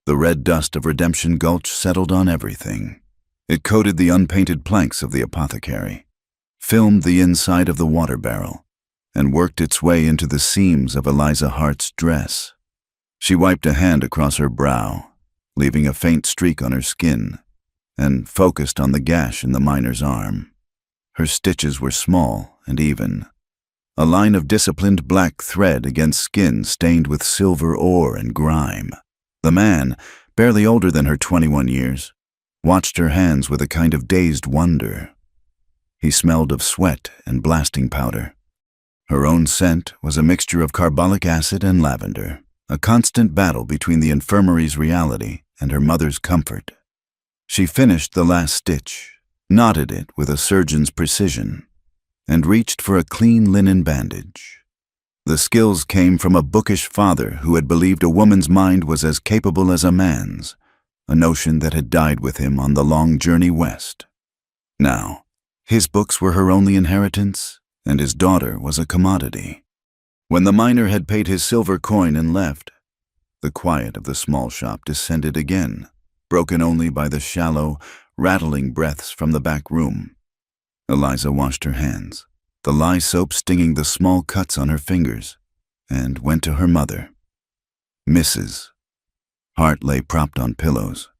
The red dust of Redemption Gulch settled on everything. It coated the unpainted planks of the apothecary, filmed the inside of the water barrel, and worked its way into the seams of Eliza Hart's dress. She wiped a hand across her brow, leaving a faint streak on her skin, and focused on the gash in the miner's arm. Her stitches were small and even, a line of disciplined black thread against skin stained with silver ore and grime. The man, barely older than her 21 years, watched her hands with a kind of dazed wonder. He smelled of sweat and blasting powder. Her own scent was a mixture of carbolic acid and lavender, a constant battle between the infirmary's reality and her mother's comfort. She finished the last stitch, knotted it with a surgeon's precision, and reached for a clean linen bandage. The skills came from a bookish father who had believed a woman's mind was as capable as a man's, a notion that had died with him on the long journey west. Now, his books were her only inheritance, and his daughter was a commodity. When the miner had paid his silver coin and left, the quiet of the small shop descended again, broken only by the shallow, rattling breaths from the back room. Eliza washed her hands, the lye soap stinging the small cuts on her fingers, and went to her mother. Mrs. Hart lay propped on pillows,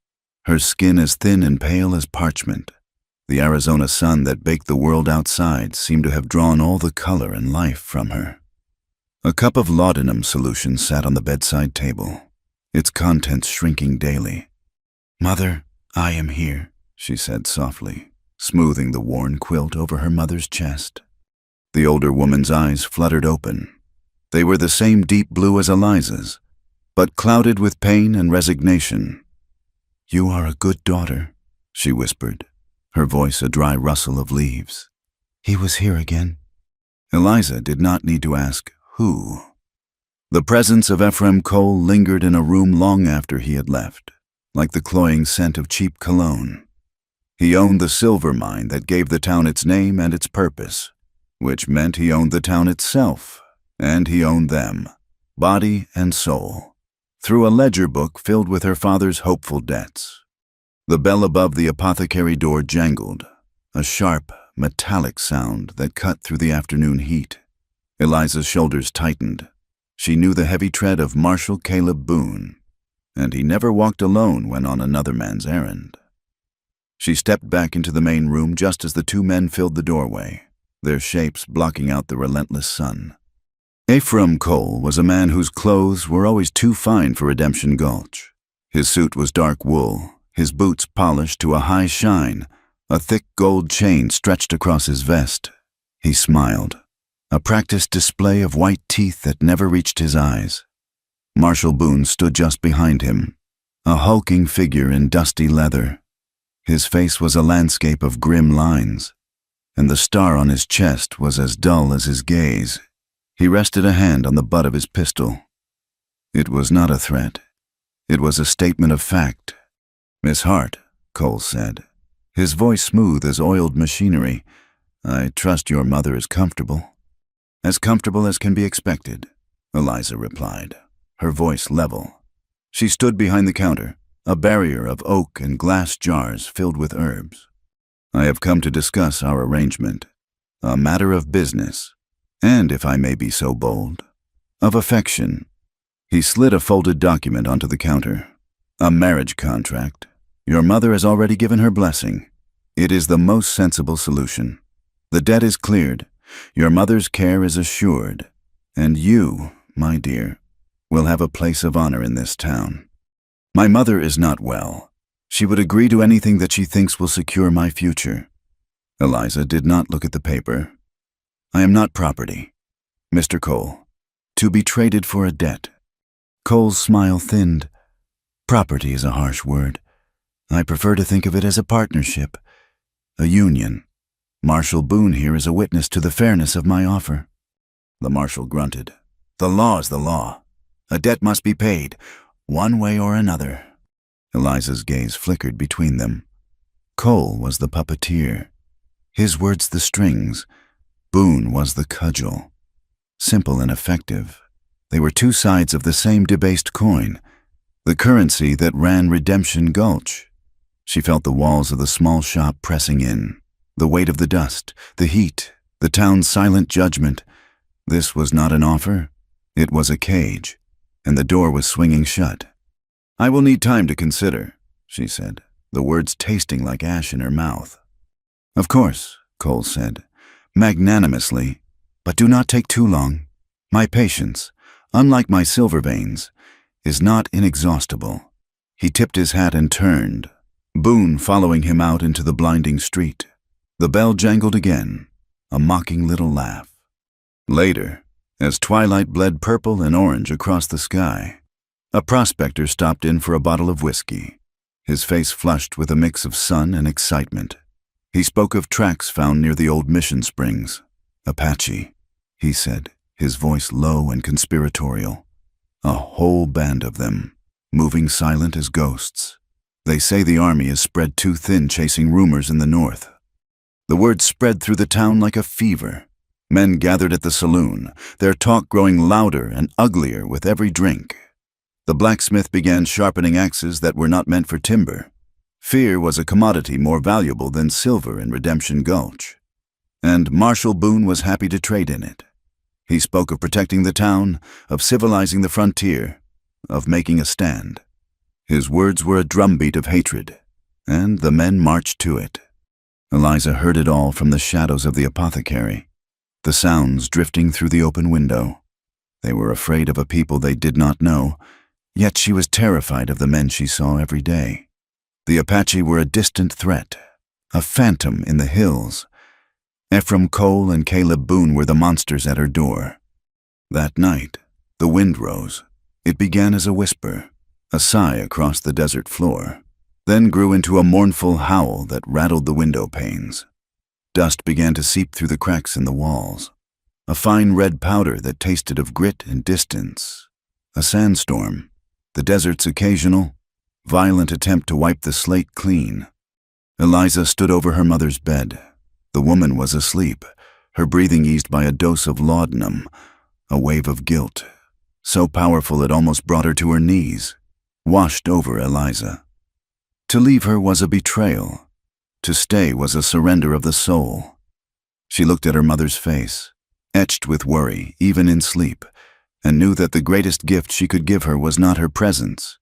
her skin as thin and pale as parchment. The Arizona sun that baked the world outside seemed to have drawn all the color and life from her. A cup of laudanum solution sat on the bedside table, its contents shrinking daily. "Mother, I am here," she said softly, smoothing the worn quilt over her mother's chest. The older woman's eyes fluttered open. They were the same deep blue as Eliza's, but clouded with pain and resignation. "You are a good daughter," she whispered, her voice a dry rustle of leaves. "He was here again." Eliza did not need to ask who. The presence of Ephraim Cole lingered in a room long after he had left, like the cloying scent of cheap cologne. He owned the silver mine that gave the town its name and its purpose, which meant he owned the town itself, and he owned them, body and soul, through a ledger book filled with her father's hopeful debts. The bell above the apothecary door jangled, a sharp, metallic sound that cut through the afternoon heat. Eliza's shoulders tightened. She knew the heavy tread of Marshal Caleb Boone, and he never walked alone when on another man's errand. She stepped back into the main room just as the two men filled the doorway, their shapes blocking out the relentless sun. Ephraim Cole was a man whose clothes were always too fine for Redemption Gulch. His suit was dark wool, his boots polished to a high shine, a thick gold chain stretched across his vest. He smiled, a practiced display of white teeth that never reached his eyes. Marshal Boone stood just behind him, a hulking figure in dusty leather. His face was a landscape of grim lines, and the star on his chest was as dull as his gaze. He rested a hand on the butt of his pistol. It was not a threat. It was a statement of fact. "Miss Hart," Cole said, his voice smooth as oiled machinery, "I trust your mother is comfortable." "As comfortable as can be expected," Eliza replied, her voice level. She stood behind the counter, a barrier of oak and glass jars filled with herbs. "I have come to discuss our arrangement, a matter of business, and, if I may be so bold, of affection." He slid a folded document onto the counter. "A marriage contract. Your mother has already given her blessing. It is the most sensible solution. The debt is cleared, your mother's care is assured, and you, my dear, will have a place of honor in this town. My mother is not well. She would agree to anything that she thinks will secure my future." Eliza did not look at the paper. "I am not property, Mr. Cole, to be traded for a debt." Cole's smile thinned. "Property is a harsh word. I prefer to think of it as a partnership, a union. Marshal Boone here is a witness to the fairness of my offer." The marshal grunted. "The law is the law. A debt must be paid, one way or another." Eliza's gaze flickered between them. Cole was the puppeteer, his words the strings. Boone was the cudgel. Simple and effective, they were two sides of the same debased coin, the currency that ran Redemption Gulch. She felt the walls of the small shop pressing in, the weight of the dust, the heat, the town's silent judgment. This was not an offer, it was a cage, and the door was swinging shut. "I will need time to consider," she said, the words tasting like ash in her mouth. "Of course," Cole said, magnanimously, "but do not take too long. My patience, unlike my silver veins, is not inexhaustible." He tipped his hat and turned, Boone following him out into the blinding street. The bell jangled again, a mocking little laugh. Later, as twilight bled purple and orange across the sky, a prospector stopped in for a bottle of whiskey, his face flushed with a mix of sun and excitement. He spoke of tracks found near the old mission springs. "Apache," he said, his voice low and conspiratorial. "A whole band of them, moving silent as ghosts. They say the army is spread too thin chasing rumors in the north." The word spread through the town like a fever. Men gathered at the saloon, their talk growing louder and uglier with every drink. The blacksmith began sharpening axes that were not meant for timber. Fear was a commodity more valuable than silver in Redemption Gulch, and Marshal Boone was happy to trade in it. He spoke of protecting the town, of civilizing the frontier, of making a stand. His words were a drumbeat of hatred, and the men marched to it. Eliza heard it all from the shadows of the apothecary, the sounds drifting through the open window. They were afraid of a people they did not know, yet she was terrified of the men she saw every day. The Apache were a distant threat, a phantom in the hills. Ephraim Cole and Caleb Boone were the monsters at her door. That night, the wind rose. It began as a whisper, a sigh across the desert floor, then grew into a mournful howl that rattled the window panes. Dust began to seep through the cracks in the walls, a fine red powder that tasted of grit and distance. A sandstorm, the desert's occasional, violent attempt to wipe the slate clean. Eliza stood over her mother's bed. The woman was asleep, her breathing eased by a dose of laudanum, a wave of guilt, so powerful it almost brought her to her knees, washed over Eliza. To leave her was a betrayal. To stay was a surrender of the soul. She looked at her mother's face, etched with worry, even in sleep, and knew that the greatest gift she could give her was not her presence,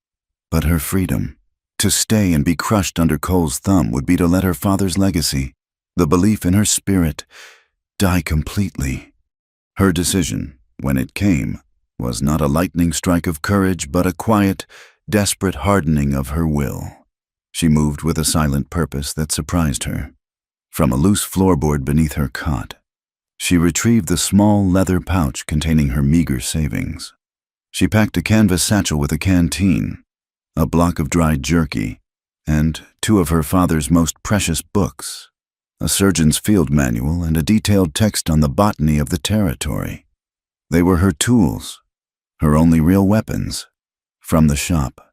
but her freedom. To stay and be crushed under Cole's thumb would be to let her father's legacy, the belief in her spirit, die completely. Her decision, when it came, was not a lightning strike of courage, but a quiet, desperate hardening of her will. She moved with a silent purpose that surprised her. From a loose floorboard beneath her cot, she retrieved the small leather pouch containing her meager savings. She packed a canvas satchel with a canteen, a block of dried jerky, and 2 of her father's most precious books, a surgeon's field manual and a detailed text on the botany of the territory. They were her tools, her only real weapons. From the shop,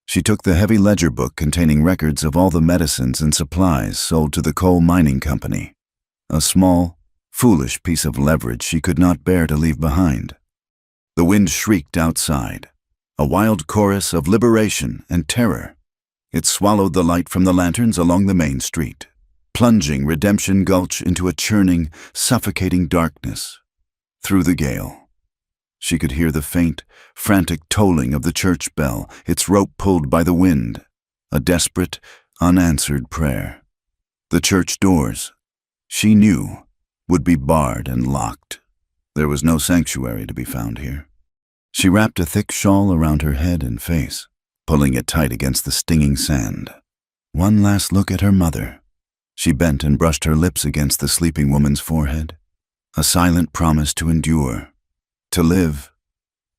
she took the heavy ledger book containing records of all the medicines and supplies sold to the coal mining company, a small, foolish piece of leverage she could not bear to leave behind. The wind shrieked outside, a wild chorus of liberation and terror. It swallowed the light from the lanterns along the main street, plunging Redemption Gulch into a churning, suffocating darkness. Through the gale, she could hear the faint, frantic tolling of the church bell, its rope pulled by the wind, a desperate, unanswered prayer. The church doors, she knew, would be barred and locked. There was no sanctuary to be found here. She wrapped a thick shawl around her head and face, pulling it tight against the stinging sand. One last look at her mother. She bent and brushed her lips against the sleeping woman's forehead, a silent promise to endure, to live.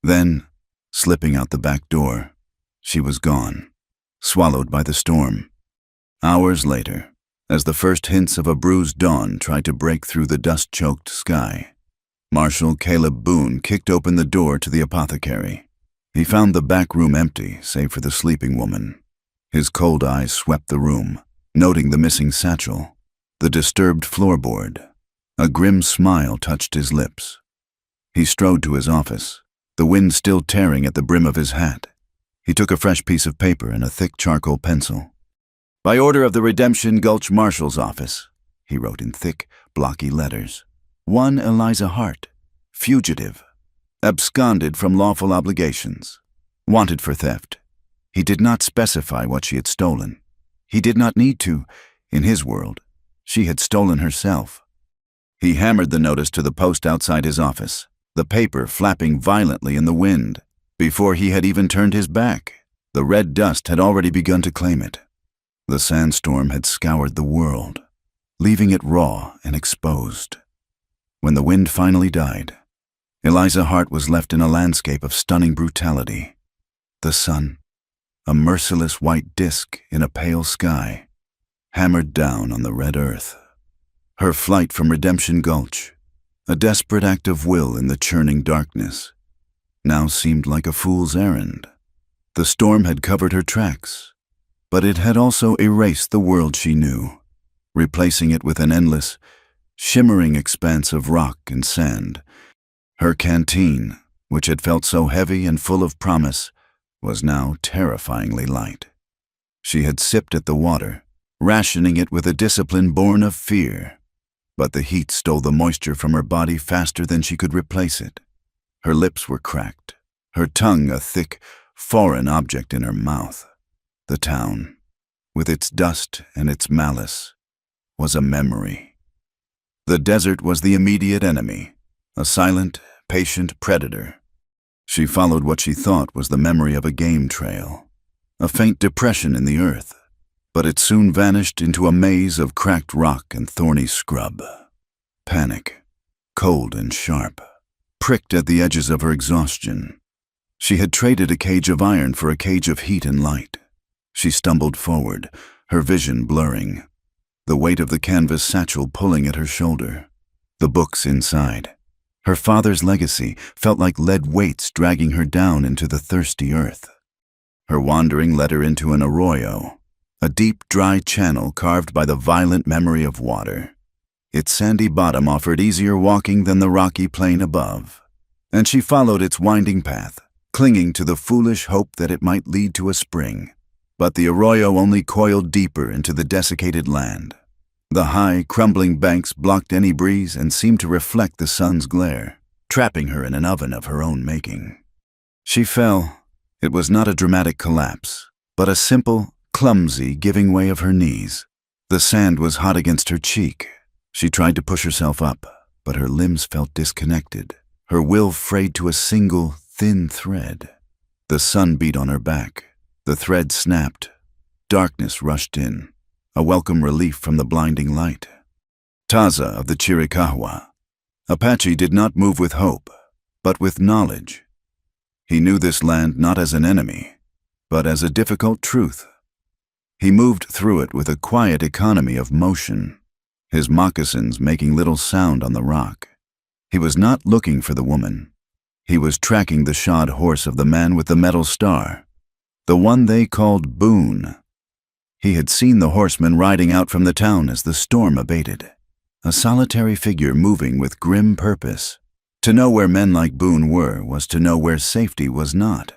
Then, slipping out the back door, she was gone, swallowed by the storm. Hours later, as the first hints of a bruised dawn tried to break through the dust-choked sky, Marshal Caleb Boone kicked open the door to the apothecary. He found the back room empty, save for the sleeping woman. His cold eyes swept the room, noting the missing satchel, the disturbed floorboard. A grim smile touched his lips. He strode to his office, the wind still tearing at the brim of his hat. He took a fresh piece of paper and a thick charcoal pencil. "By order of the Redemption Gulch Marshal's office," he wrote in thick, blocky letters. "One Eliza Hart, fugitive, absconded from lawful obligations, wanted for theft." He did not specify what she had stolen. He did not need to. In his world, she had stolen herself. He hammered the notice to the post outside his office, the paper flapping violently in the wind. Before he had even turned his back, the red dust had already begun to claim it. The sandstorm had scoured the world, leaving it raw and exposed. When the wind finally died, Eliza Hart was left in a landscape of stunning brutality. The sun, a merciless white disk in a pale sky, hammered down on the red earth. Her flight from Redemption Gulch, a desperate act of will in the churning darkness, now seemed like a fool's errand. The storm had covered her tracks, but it had also erased the world she knew, replacing it with an endless, shimmering expanse of rock and sand. Her canteen, which had felt so heavy and full of promise, was now terrifyingly light. She had sipped at the water, rationing it with a discipline born of fear, but the heat stole the moisture from her body faster than she could replace it. Her lips were cracked, her tongue a thick, foreign object in her mouth. The town, with its dust and its malice, was a memory. The desert was the immediate enemy, a silent, patient predator. She followed what she thought was the memory of a game trail, a faint depression in the earth, but it soon vanished into a maze of cracked rock and thorny scrub. Panic, cold and sharp, pricked at the edges of her exhaustion. She had traded a cage of iron for a cage of heat and light. She stumbled forward, her vision blurring, the weight of the canvas satchel pulling at her shoulder. The books inside, her father's legacy, felt like lead weights dragging her down into the thirsty earth. Her wandering led her into an arroyo, a deep, dry channel carved by the violent memory of water. Its sandy bottom offered easier walking than the rocky plain above, and she followed its winding path, clinging to the foolish hope that it might lead to a spring. But the arroyo only coiled deeper into the desiccated land. The high, crumbling banks blocked any breeze and seemed to reflect the sun's glare, trapping her in an oven of her own making. She fell. It was not a dramatic collapse, but a simple, clumsy giving way of her knees. The sand was hot against her cheek. She tried to push herself up, but her limbs felt disconnected, her will frayed to a single, thin thread. The sun beat on her back. The thread snapped. Darkness rushed in, a welcome relief from the blinding light. Taza of the Chiricahua. Apache did not move with hope, but with knowledge. He knew this land not as an enemy, but as a difficult truth. He moved through it with a quiet economy of motion, his moccasins making little sound on the rock. He was not looking for the woman. He was tracking the shod horse of the man with the metal star, the one they called Boone. He had seen the horseman riding out from the town as the storm abated, a solitary figure moving with grim purpose. To know where men like Boone were was to know where safety was not.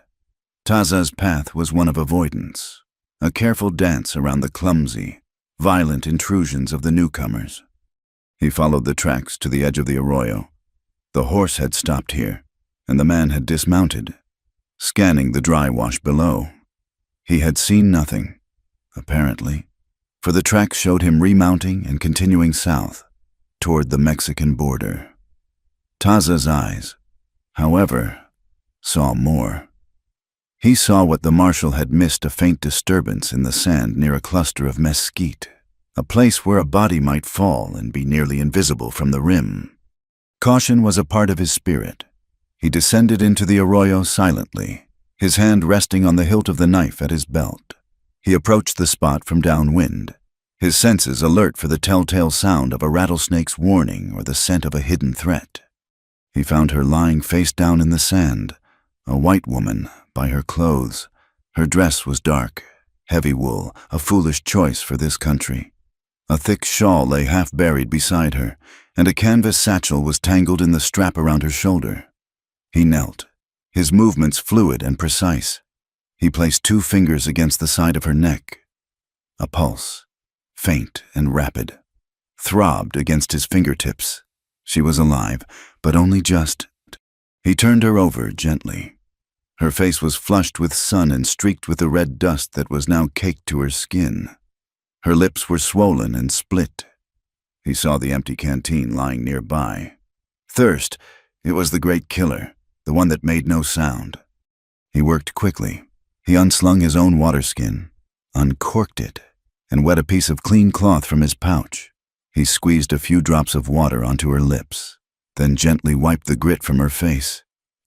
Taza's path was one of avoidance, a careful dance around the clumsy, violent intrusions of the newcomers. He followed the tracks to the edge of the arroyo. The horse had stopped here, and the man had dismounted, scanning the dry wash below. He had seen nothing, apparently, for the tracks showed him remounting and continuing south, toward the Mexican border. Taza's eyes, however, saw more. He saw what the marshal had missed, a faint disturbance in the sand near a cluster of mesquite, a place where a body might fall and be nearly invisible from the rim. Caution was a part of his spirit. He descended into the arroyo silently, his hand resting on the hilt of the knife at his belt. He approached the spot from downwind, his senses alert for the telltale sound of a rattlesnake's warning or the scent of a hidden threat. He found her lying face down in the sand, a white woman, by her clothes. Her dress was dark, heavy wool, a foolish choice for this country. A thick shawl lay half buried beside her, and a canvas satchel was tangled in the strap around her shoulder. He knelt, his movements fluid and precise. He placed 2 fingers against the side of her neck. A pulse, faint and rapid, throbbed against his fingertips. She was alive, but only just. He turned her over gently. Her face was flushed with sun and streaked with the red dust that was now caked to her skin. Her lips were swollen and split. He saw the empty canteen lying nearby. Thirst, it was the great killer, the one that made no sound. He worked quickly. He unslung his own waterskin, uncorked it, and wet a piece of clean cloth from his pouch. He squeezed a few drops of water onto her lips, then gently wiped the grit from her face.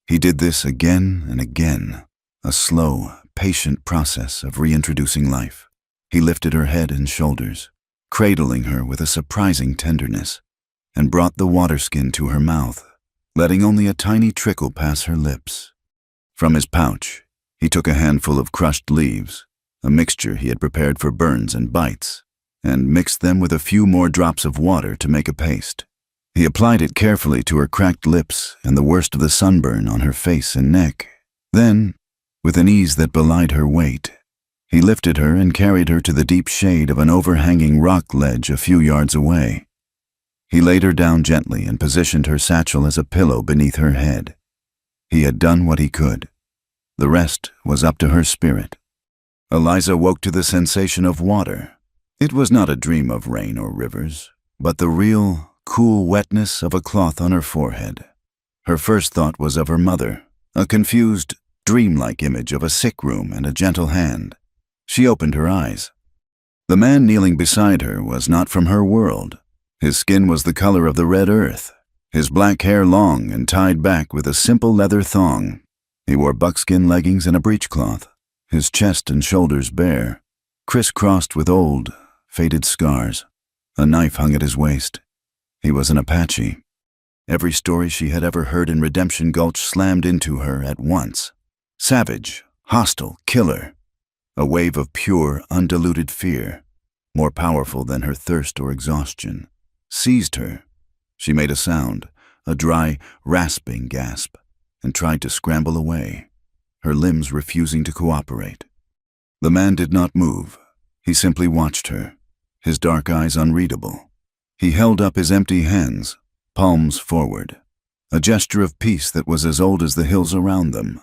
He did this again and again, a slow, patient process of reintroducing life. He lifted her head and shoulders, cradling her with a surprising tenderness, and brought the waterskin to her mouth, letting only a tiny trickle pass her lips. From his pouch, he took a handful of crushed leaves, a mixture he had prepared for burns and bites, and mixed them with a few more drops of water to make a paste. He applied it carefully to her cracked lips and the worst of the sunburn on her face and neck. Then, with an ease that belied her weight, he lifted her and carried her to the deep shade of an overhanging rock ledge a few yards away. He laid her down gently and positioned her satchel as a pillow beneath her head. He had done what he could. The rest was up to her spirit. Eliza woke to the sensation of water. It was not a dream of rain or rivers, but the real, cool wetness of a cloth on her forehead. Her first thought was of her mother, a confused, dreamlike image of a sick room and a gentle hand. She opened her eyes. The man kneeling beside her was not from her world. His skin was the color of the red earth, his black hair long and tied back with a simple leather thong. He wore buckskin leggings and a breechcloth, his chest and shoulders bare, crisscrossed with old, faded scars. A knife hung at his waist. He was an Apache. Every story she had ever heard in Redemption Gulch slammed into her at once. Savage, hostile, killer. A wave of pure, undiluted fear, more powerful than her thirst or exhaustion, seized her. She made a sound, a dry, rasping gasp, and tried to scramble away, her limbs refusing to cooperate. The man did not move. He simply watched her, his dark eyes unreadable. He held up his empty hands, palms forward, a gesture of peace that was as old as the hills around them.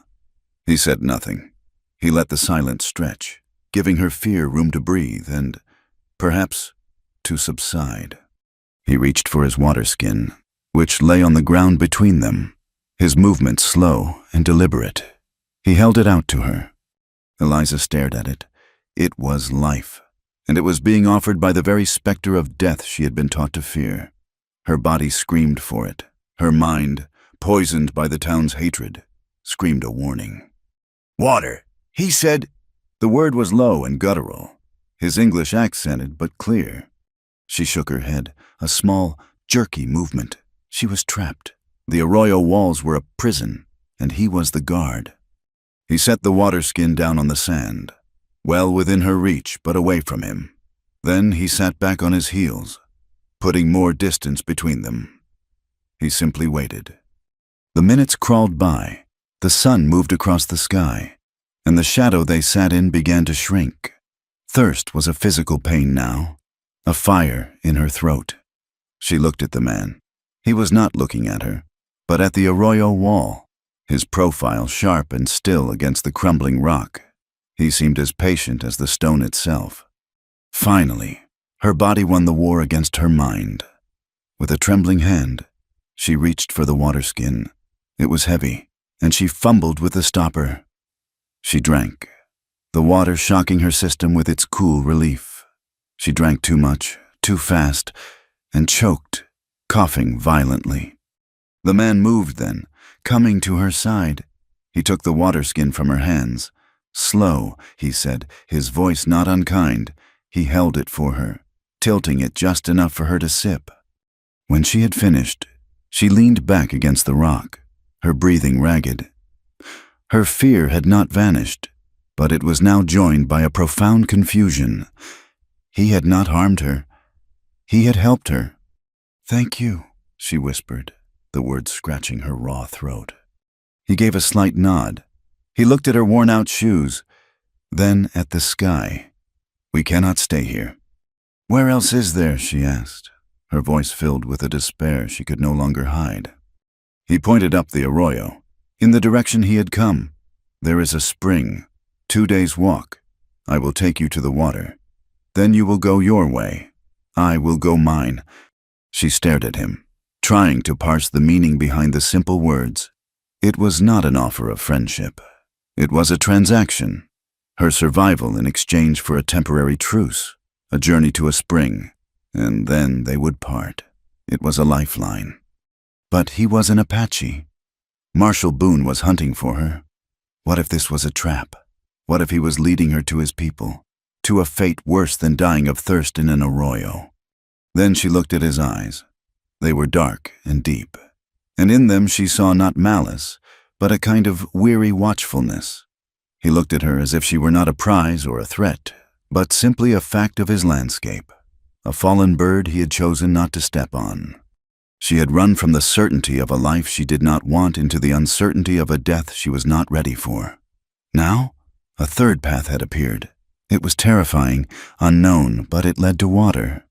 He said nothing. He let the silence stretch, giving her fear room to breathe and, perhaps, to subside. He reached for his waterskin, which lay on the ground between them, his movements slow and deliberate. He held it out to her. Eliza stared at it. It was life, and it was being offered by the very specter of death she had been taught to fear. Her body screamed for it. Her mind, poisoned by the town's hatred, screamed a warning. "Water," he said. The word was low and guttural, his English accented but clear. She shook her head, a small, jerky movement. She was trapped. The arroyo walls were a prison, and he was the guard. He set the waterskin down on the sand, well within her reach but away from him. Then he sat back on his heels, putting more distance between them. He simply waited. The minutes crawled by. The sun moved across the sky, and the shadow they sat in began to shrink. Thirst was a physical pain now, a fire in her throat. She looked at the man. He was not looking at her, but at the arroyo wall, his profile sharp and still against the crumbling rock. He seemed as patient as the stone itself. Finally, her body won the war against her mind. With a trembling hand, she reached for the waterskin. It was heavy, and she fumbled with the stopper. She drank, the water shocking her system with its cool relief. She drank too much, too fast, and choked, coughing violently. The man moved then, coming to her side. He took the waterskin from her hands. "Slow," he said, his voice not unkind. He held it for her, tilting it just enough for her to sip. When she had finished, she leaned back against the rock, her breathing ragged. Her fear had not vanished, but it was now joined by a profound confusion. He had not harmed her. He had helped her. "Thank you," she whispered, the words scratching her raw throat. He gave a slight nod. He looked at her worn-out shoes, then at the sky. "We cannot stay here." "Where else is there?" she asked, her voice filled with a despair she could no longer hide. He pointed up the arroyo, in the direction he had come. "There is a spring, 2 days' walk. I will take you to the water. Then you will go your way. I will go mine." She stared at him, trying to parse the meaning behind the simple words. It was not an offer of friendship. It was a transaction. Her survival in exchange for a temporary truce, a journey to a spring, and then they would part. It was a lifeline. But he was an Apache. Marshal Boone was hunting for her. What if this was a trap? What if he was leading her to his people, to a fate worse than dying of thirst in an arroyo? Then she looked at his eyes. They were dark and deep, and in them she saw not malice, but a kind of weary watchfulness. He looked at her as if she were not a prize or a threat, but simply a fact of his landscape, a fallen bird he had chosen not to step on. She had run from the certainty of a life she did not want into the uncertainty of a death she was not ready for. Now, a third path had appeared. It was terrifying, unknown, but it led to water.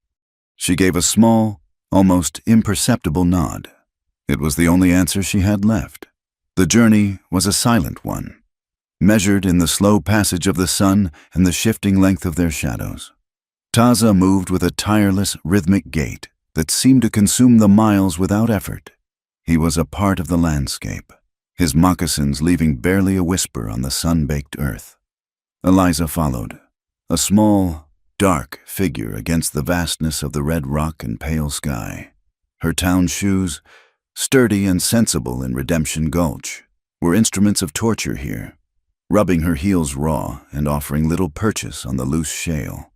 She gave a small, almost imperceptible nod. It was the only answer she had left. The journey was a silent one, measured in the slow passage of the sun and the shifting length of their shadows. Taza moved with a tireless, rhythmic gait that seemed to consume the miles without effort. He was a part of the landscape, his moccasins leaving barely a whisper on the sun-baked earth. Eliza followed, a small, dark figure against the vastness of the red rock and pale sky. Her town shoes, sturdy and sensible in Redemption Gulch, were instruments of torture here, rubbing her heels raw and offering little purchase on the loose shale.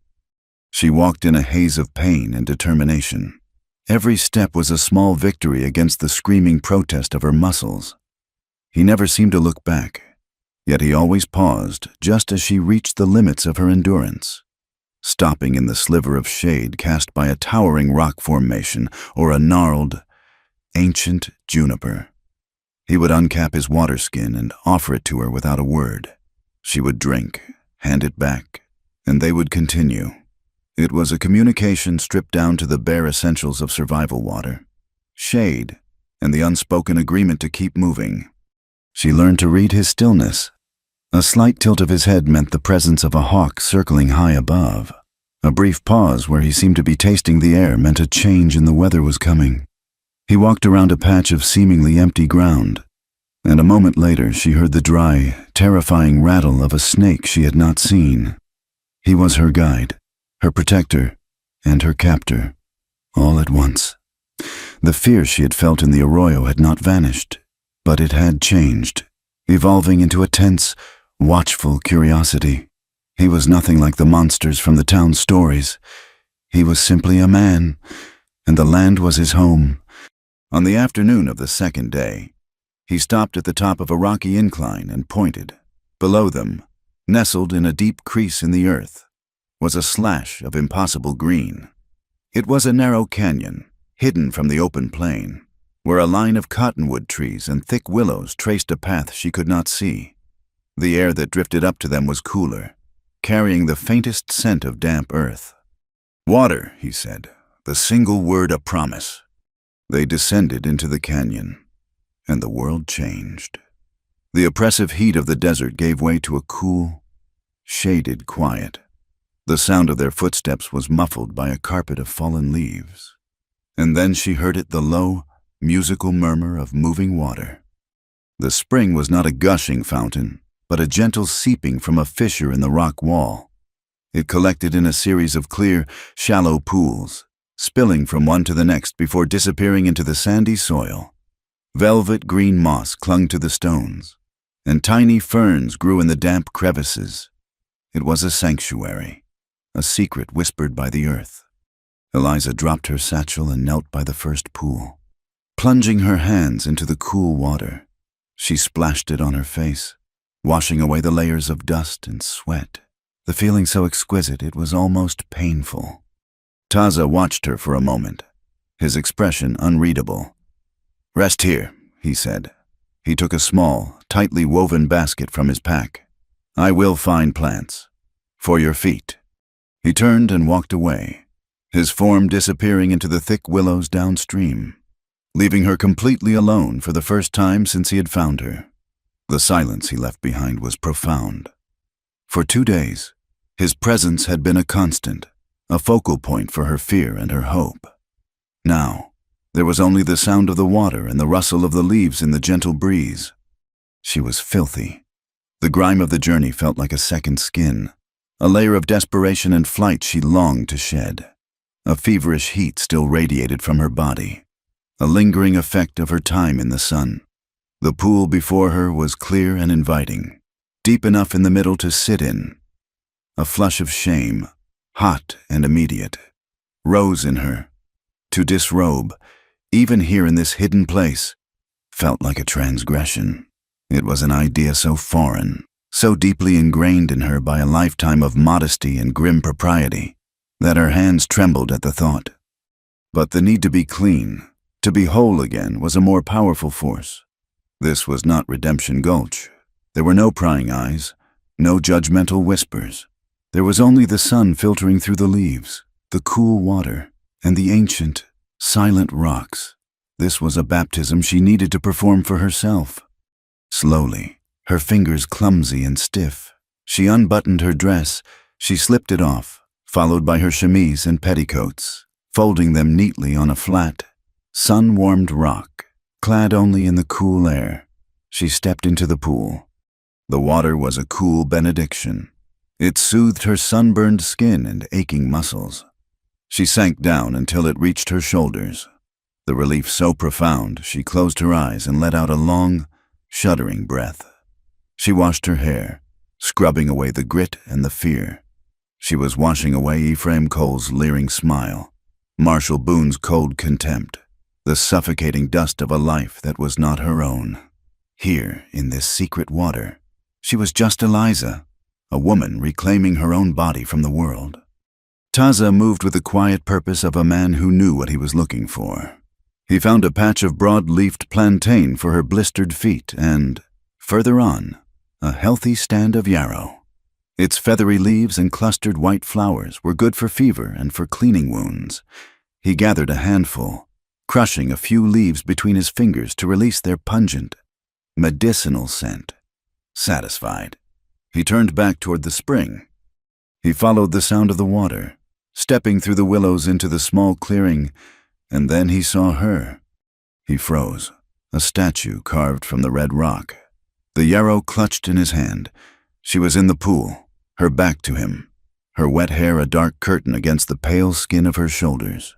She walked in a haze of pain and determination. Every step was a small victory against the screaming protest of her muscles. He never seemed to look back, yet he always paused just as she reached the limits of her endurance, stopping in the sliver of shade cast by a towering rock formation or a gnarled, ancient juniper. He would uncap his water skin and offer it to her without a word. She would drink, hand it back, and they would continue. It was a communication stripped down to the bare essentials of survival water, shade, and the unspoken agreement to keep moving. She learned to read his stillness. A slight tilt of his head meant the presence of a hawk circling high above. A brief pause where he seemed to be tasting the air meant a change in the weather was coming. He walked around a patch of seemingly empty ground, and a moment later she heard the dry, terrifying rattle of a snake she had not seen. He was her guide, her protector, and her captor, all at once. The fear she had felt in the arroyo had not vanished, but it had changed, evolving into a tense, watchful curiosity. He was nothing like the monsters from the town stories. He was simply a man, and the land was his home. On the afternoon of the second day, he stopped at the top of a rocky incline and pointed. Below them, nestled in a deep crease in the earth, was a slash of impossible green. It was a narrow canyon, hidden from the open plain, where a line of cottonwood trees and thick willows traced a path she could not see. The air that drifted up to them was cooler, carrying the faintest scent of damp earth. "Water," he said, the single word a promise. They descended into the canyon, and the world changed. The oppressive heat of the desert gave way to a cool, shaded quiet. The sound of their footsteps was muffled by a carpet of fallen leaves. And then she heard it, the low, musical murmur of moving water. The spring was not a gushing fountain, but a gentle seeping from a fissure in the rock wall. It collected in a series of clear, shallow pools, spilling from one to the next before disappearing into the sandy soil. Velvet green moss clung to the stones, and tiny ferns grew in the damp crevices. It was a sanctuary, a secret whispered by the earth. Eliza dropped her satchel and knelt by the first pool. Plunging her hands into the cool water, she splashed it on her face, washing away the layers of dust and sweat, the feeling so exquisite it was almost painful. Taza watched her for a moment, his expression unreadable. "Rest here," he said. He took a small, tightly woven basket from his pack. I will find plants. For your feet." He turned and walked away, his form disappearing into the thick willows downstream, leaving her completely alone for the first time since he had found her. The silence he left behind was profound. For 2 days, his presence had been a constant, a focal point for her fear and her hope. Now, there was only the sound of the water and the rustle of the leaves in the gentle breeze. She was filthy. The grime of the journey felt like a second skin, a layer of desperation and flight she longed to shed. A feverish heat still radiated from her body, a lingering effect of her time in the sun. The pool before her was clear and inviting, deep enough in the middle to sit in. A flush of shame, hot and immediate, rose in her. To disrobe, even here in this hidden place, felt like a transgression. It was an idea so foreign, so deeply ingrained in her by a lifetime of modesty and grim propriety, that her hands trembled at the thought. But the need to be clean, to be whole again, was a more powerful force. This was not Redemption Gulch. There were no prying eyes, no judgmental whispers. There was only the sun filtering through the leaves, the cool water, and the ancient, silent rocks. This was a baptism she needed to perform for herself. Slowly, her fingers clumsy and stiff, she unbuttoned her dress. She slipped it off, followed by her chemise and petticoats, folding them neatly on a flat, sun-warmed rock. Clad only in the cool air, she stepped into the pool. The water was a cool benediction. It soothed her sunburned skin and aching muscles. She sank down until it reached her shoulders. The relief so profound, she closed her eyes and let out a long, shuddering breath. She washed her hair, scrubbing away the grit and the fear. She was washing away Ephraim Cole's leering smile, Marshall Boone's cold contempt, the suffocating dust of a life that was not her own. Here, in this secret water, she was just Eliza, a woman reclaiming her own body from the world. Taza moved with the quiet purpose of a man who knew what he was looking for. He found a patch of broad-leafed plantain for her blistered feet and, further on, a healthy stand of yarrow. Its feathery leaves and clustered white flowers were good for fever and for cleaning wounds. He gathered a handful, crushing a few leaves between his fingers to release their pungent, medicinal scent. Satisfied, he turned back toward the spring. He followed the sound of the water, stepping through the willows into the small clearing, and then he saw her. He froze, a statue carved from the red rock. The yarrow clutched in his hand. She was in the pool, her back to him, her wet hair a dark curtain against the pale skin of her shoulders.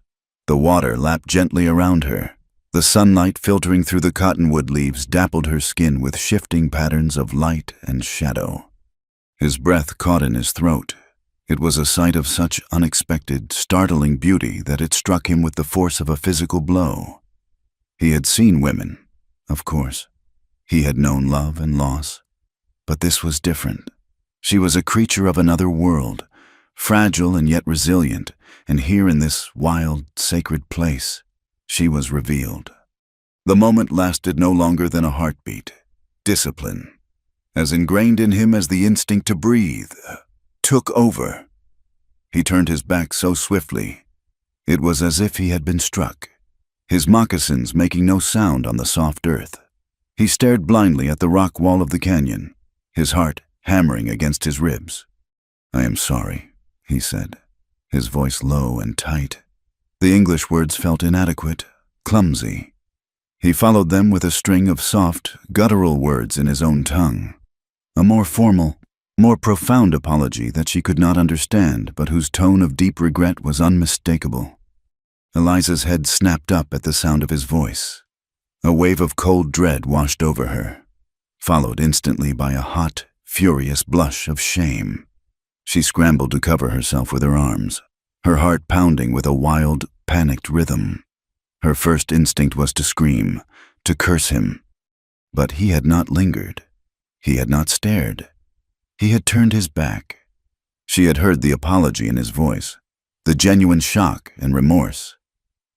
The water lapped gently around her. The sunlight filtering through the cottonwood leaves dappled her skin with shifting patterns of light and shadow. His breath caught in his throat. It was a sight of such unexpected, startling beauty that it struck him with the force of a physical blow. He had seen women, of course. He had known love and loss. But this was different. She was a creature of another world, fragile and yet resilient, and here in this wild, sacred place, she was revealed. The moment lasted no longer than a heartbeat. Discipline, as ingrained in him as the instinct to breathe, took over. He turned his back so swiftly, it was as if he had been struck, his moccasins making no sound on the soft earth. He stared blindly at the rock wall of the canyon, his heart hammering against his ribs. "I am sorry," he said, his voice low and tight. The English words felt inadequate, clumsy. He followed them with a string of soft, guttural words in his own tongue. A more formal, more profound apology that she could not understand, but whose tone of deep regret was unmistakable. Eliza's head snapped up at the sound of his voice. A wave of cold dread washed over her, followed instantly by a hot, furious blush of shame. She scrambled to cover herself with her arms, her heart pounding with a wild, panicked rhythm. Her first instinct was to scream, to curse him. But he had not lingered. He had not stared. He had turned his back. She had heard the apology in his voice, the genuine shock and remorse.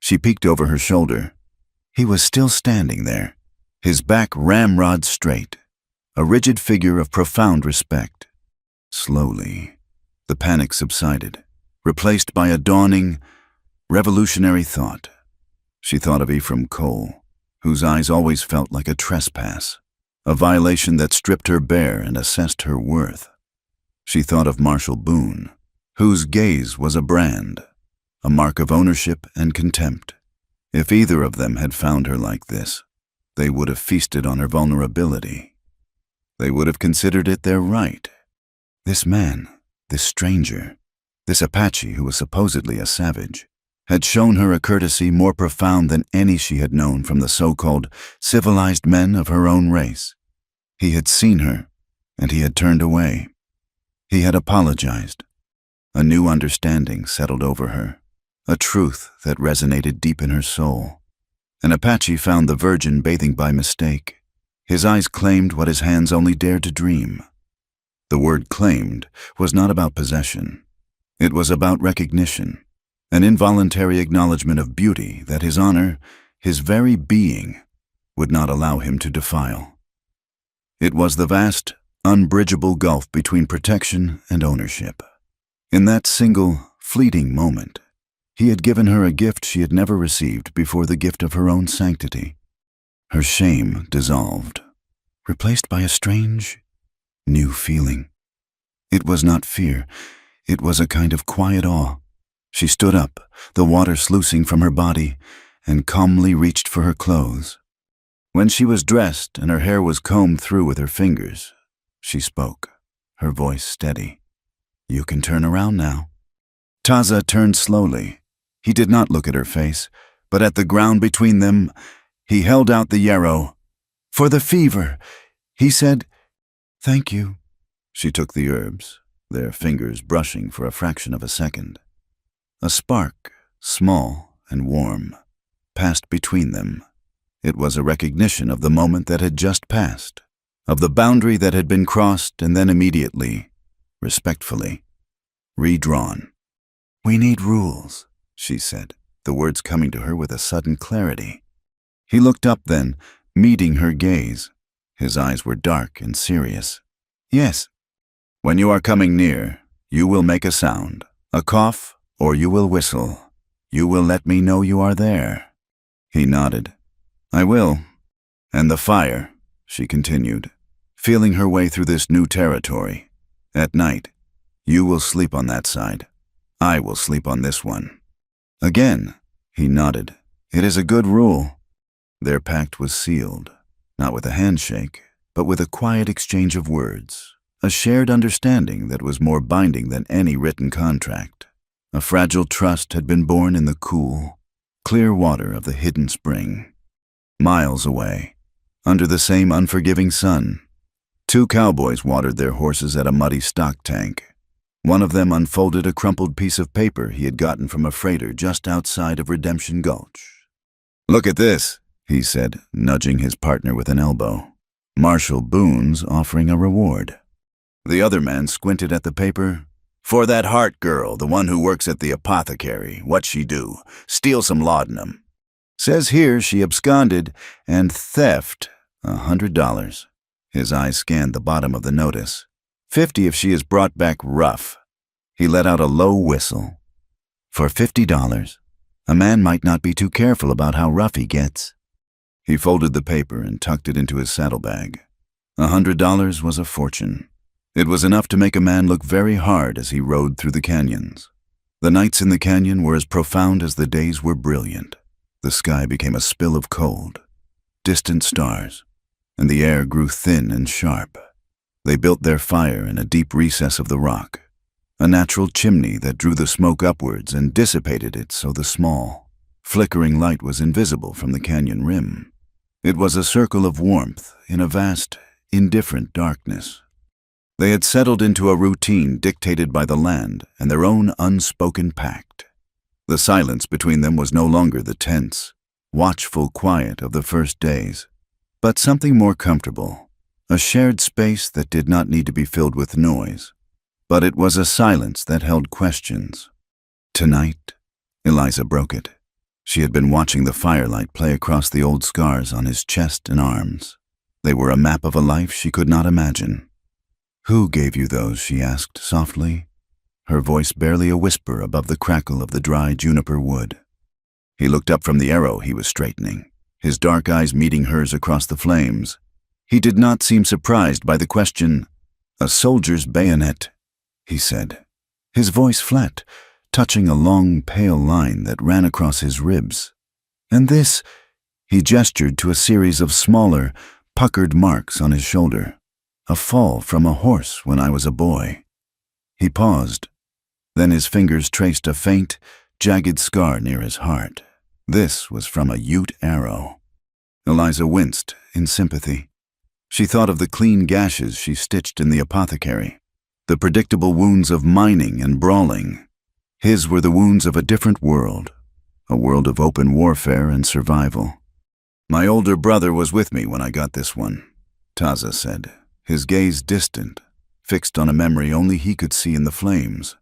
She peeked over her shoulder. He was still standing there, his back ramrod straight, a rigid figure of profound respect. Slowly, the panic subsided, replaced by a dawning, revolutionary thought. She thought of Ephraim Cole, whose eyes always felt like a trespass, a violation that stripped her bare and assessed her worth. She thought of Marshall Boone, whose gaze was a brand, a mark of ownership and contempt. If either of them had found her like this, they would have feasted on her vulnerability. They would have considered it their right. This man, this stranger, this Apache who was supposedly a savage, had shown her a courtesy more profound than any she had known from the so-called civilized men of her own race. He had seen her, and he had turned away. He had apologized. A new understanding settled over her, a truth that resonated deep in her soul. An Apache found the virgin bathing by mistake. His eyes claimed what his hands only dared to dream. The word claimed was not about possession. It was about recognition, an involuntary acknowledgement of beauty that his honor, his very being, would not allow him to defile. It was the vast, unbridgeable gulf between protection and ownership. In that single, fleeting moment, he had given her a gift she had never received before, the gift of her own sanctity. Her shame dissolved, replaced by a strange, new feeling. It was not fear, it was a kind of quiet awe. She stood up, the water sluicing from her body, and calmly reached for her clothes. When she was dressed and her hair was combed through with her fingers, she spoke, her voice steady. "You can turn around now." Taza turned slowly. He did not look at her face, but at the ground between them. He held out the yarrow. "For the fever," he said. "Thank you." She took the herbs, their fingers brushing for a fraction of a second. A spark, small and warm, passed between them. It was a recognition of the moment that had just passed, of the boundary that had been crossed and then immediately, respectfully, redrawn. "We need rules," she said, the words coming to her with a sudden clarity. He looked up then, meeting her gaze. His eyes were dark and serious. "Yes." "When you are coming near, you will make a sound, a cough, or you will whistle. You will let me know you are there." He nodded. "I will." "And the fire," she continued, feeling her way through this new territory. "At night, you will sleep on that side. I will sleep on this one." Again, he nodded. "It is a good rule." Their pact was sealed, not with a handshake, but with a quiet exchange of words, a shared understanding that was more binding than any written contract. A fragile trust had been born in the cool, clear water of the hidden spring. Miles away, under the same unforgiving sun, two cowboys watered their horses at a muddy stock tank. One of them unfolded a crumpled piece of paper he had gotten from a freighter just outside of Redemption Gulch. "Look at this," he said, nudging his partner with an elbow. "Marshall Boone's offering a reward." The other man squinted at the paper. "For that Hart girl, the one who works at the apothecary, what'd she do? Steal some laudanum. Says here she absconded and theft $100. His eyes scanned the bottom of the notice. 50 if she is brought back rough. He let out a low whistle. For $50, a man might not be too careful about how rough he gets. He folded the paper and tucked it into his saddlebag. $100 was a fortune. It was enough to make a man look very hard as he rode through the canyons. The nights in the canyon were as profound as the days were brilliant. The sky became a spill of cold, distant stars, and the air grew thin and sharp. They built their fire in a deep recess of the rock, a natural chimney that drew the smoke upwards and dissipated it so the small, flickering light was invisible from the canyon rim. It was a circle of warmth in a vast, indifferent darkness. They had settled into a routine dictated by the land and their own unspoken pact. The silence between them was no longer the tense, watchful quiet of the first days, but something more comfortable, a shared space that did not need to be filled with noise, but it was a silence that held questions. Tonight, Eliza broke it. She had been watching the firelight play across the old scars on his chest and arms. They were a map of a life she could not imagine. "Who gave you those?" she asked softly, her voice barely a whisper above the crackle of the dry juniper wood. He looked up from the arrow he was straightening, his dark eyes meeting hers across the flames. He did not seem surprised by the question. "A soldier's bayonet," he said, his voice flat, touching a long, pale line that ran across his ribs. "And this," he gestured to a series of smaller, puckered marks on his shoulder. "A fall from a horse when I was a boy." He paused. Then his fingers traced a faint, jagged scar near his heart. This was from a Ute arrow. Eliza winced in sympathy. She thought of the clean gashes she stitched in the apothecary, the predictable wounds of mining and brawling. His were the wounds of a different world, a world of open warfare and survival. "My older brother was with me when I got this one," Taza said, his gaze distant, fixed on a memory only he could see in the flames.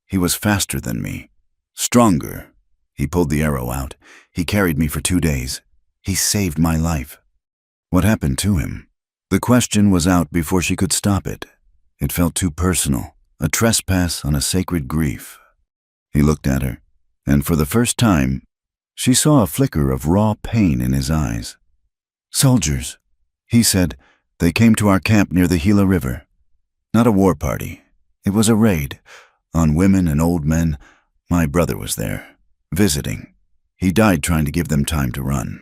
"He was faster than me, stronger." He pulled the arrow out. "He carried me for 2 days. He saved my life." What happened to him? The question was out before she could stop it. It felt too personal, a trespass on a sacred grief. He looked at her, and for the first time, she saw a flicker of raw pain in his eyes. "Soldiers," he said. "They came to our camp near the Gila River. Not a war party. It was a raid on women and old men. My brother was there, visiting. He died trying to give them time to run."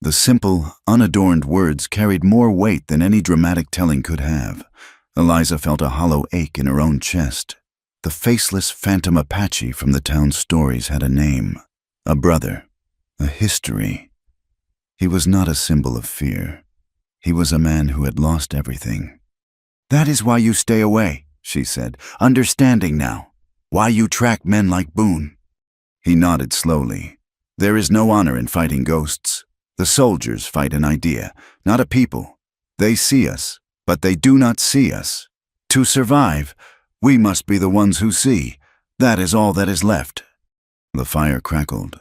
The simple, unadorned words carried more weight than any dramatic telling could have. Eliza felt a hollow ache in her own chest. The faceless phantom Apache from the town's stories had a name, a brother, a history. He was not a symbol of fear. He was a man who had lost everything. "That is why you stay away," she said, "understanding now. Why you track men like Boone." He nodded slowly. "There is no honor in fighting ghosts. The soldiers fight an idea, not a people. They see us, but they do not see us. To survive, we must be the ones who see. That is all that is left." The fire crackled,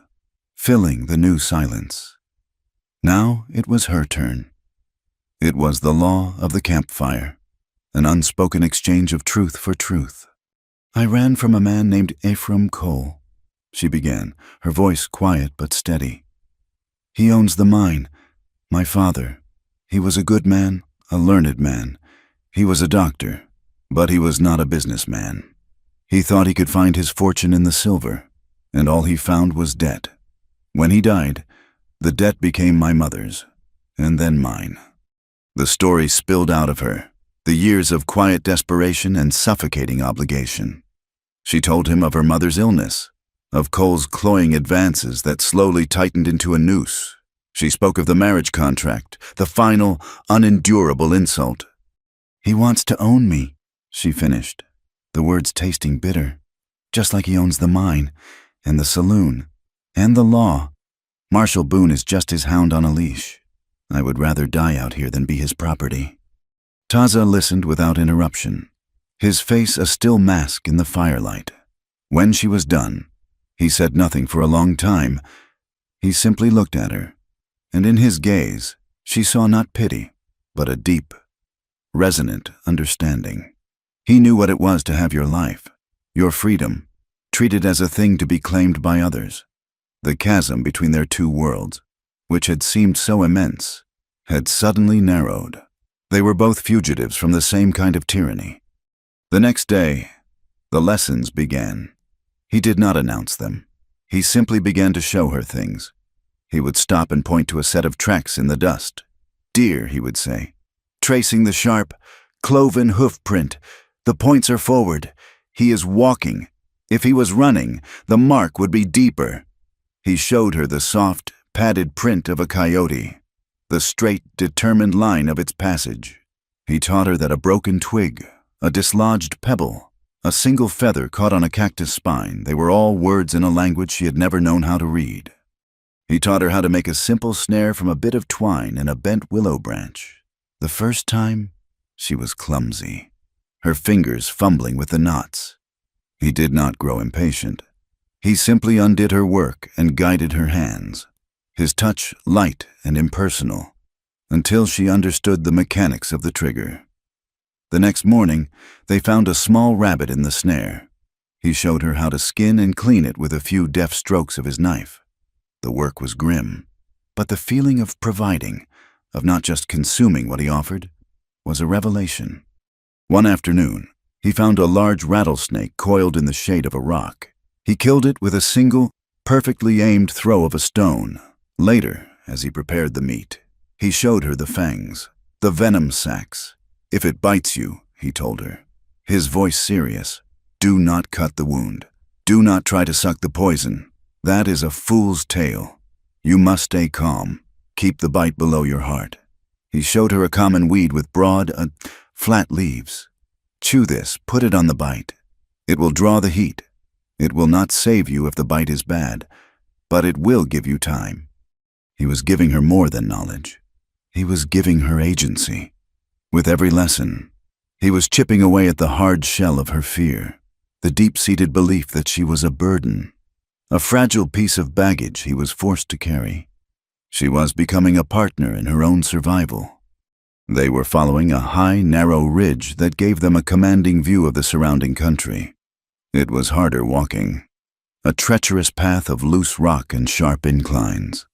filling the new silence. Now it was her turn. It was the law of the campfire, an unspoken exchange of truth for truth. "I ran from a man named Ephraim Cole," she began, her voice quiet but steady. "He owns the mine. My father. He was a good man, a learned man. He was a doctor, but he was not a businessman. He thought he could find his fortune in the silver, and all he found was debt. When he died, the debt became my mother's, and then mine." The story spilled out of her, the years of quiet desperation and suffocating obligation. She told him of her mother's illness, of Cole's cloying advances that slowly tightened into a noose. She spoke of the marriage contract, the final, unendurable insult. "He wants to own me," she finished, the words tasting bitter. "Just like he owns the mine, and the saloon, and the law. Marshal Boone is just his hound on a leash. I would rather die out here than be his property." Taza listened without interruption, his face a still mask in the firelight. When she was done, he said nothing for a long time. He simply looked at her, and in his gaze, she saw not pity, but a deep, resonant understanding. He knew what it was to have your life, your freedom, treated as a thing to be claimed by others. The chasm between their two worlds, which had seemed so immense, had suddenly narrowed. They were both fugitives from the same kind of tyranny. The next day, the lessons began. He did not announce them. He simply began to show her things. He would stop and point to a set of tracks in the dust. "Deer," he would say, "tracing the sharp, cloven hoof print. The points are forward. He is walking. If he was running, the mark would be deeper." He showed her the soft, padded print of a coyote, the straight, determined line of its passage. He taught her that a broken twig, a dislodged pebble, a single feather caught on a cactus spine, they were all words in a language she had never known how to read. He taught her how to make a simple snare from a bit of twine in a bent willow branch. The first time, she was clumsy, her fingers fumbling with the knots. He did not grow impatient. He simply undid her work and guided her hands, his touch light and impersonal, until she understood the mechanics of the trigger. The next morning, they found a small rabbit in the snare. He showed her how to skin and clean it with a few deft strokes of his knife. The work was grim, but the feeling of providing, of not just consuming what he offered, was a revelation. One afternoon, he found a large rattlesnake coiled in the shade of a rock. He killed it with a single, perfectly aimed throw of a stone. Later, as he prepared the meat, he showed her the fangs, the venom sacs. "If it bites you," he told her, his voice serious, "do not cut the wound. Do not try to suck the poison. That is a fool's tale. You must stay calm. Keep the bite below your heart." He showed her a common weed with broad, flat leaves. "Chew this, put it on the bite. It will draw the heat. It will not save you if the bite is bad, but it will give you time." He was giving her more than knowledge. He was giving her agency. With every lesson, he was chipping away at the hard shell of her fear, the deep-seated belief that she was a burden, a fragile piece of baggage he was forced to carry. She was becoming a partner in her own survival. They were following a high, narrow ridge that gave them a commanding view of the surrounding country. It was harder walking, a treacherous path of loose rock and sharp inclines.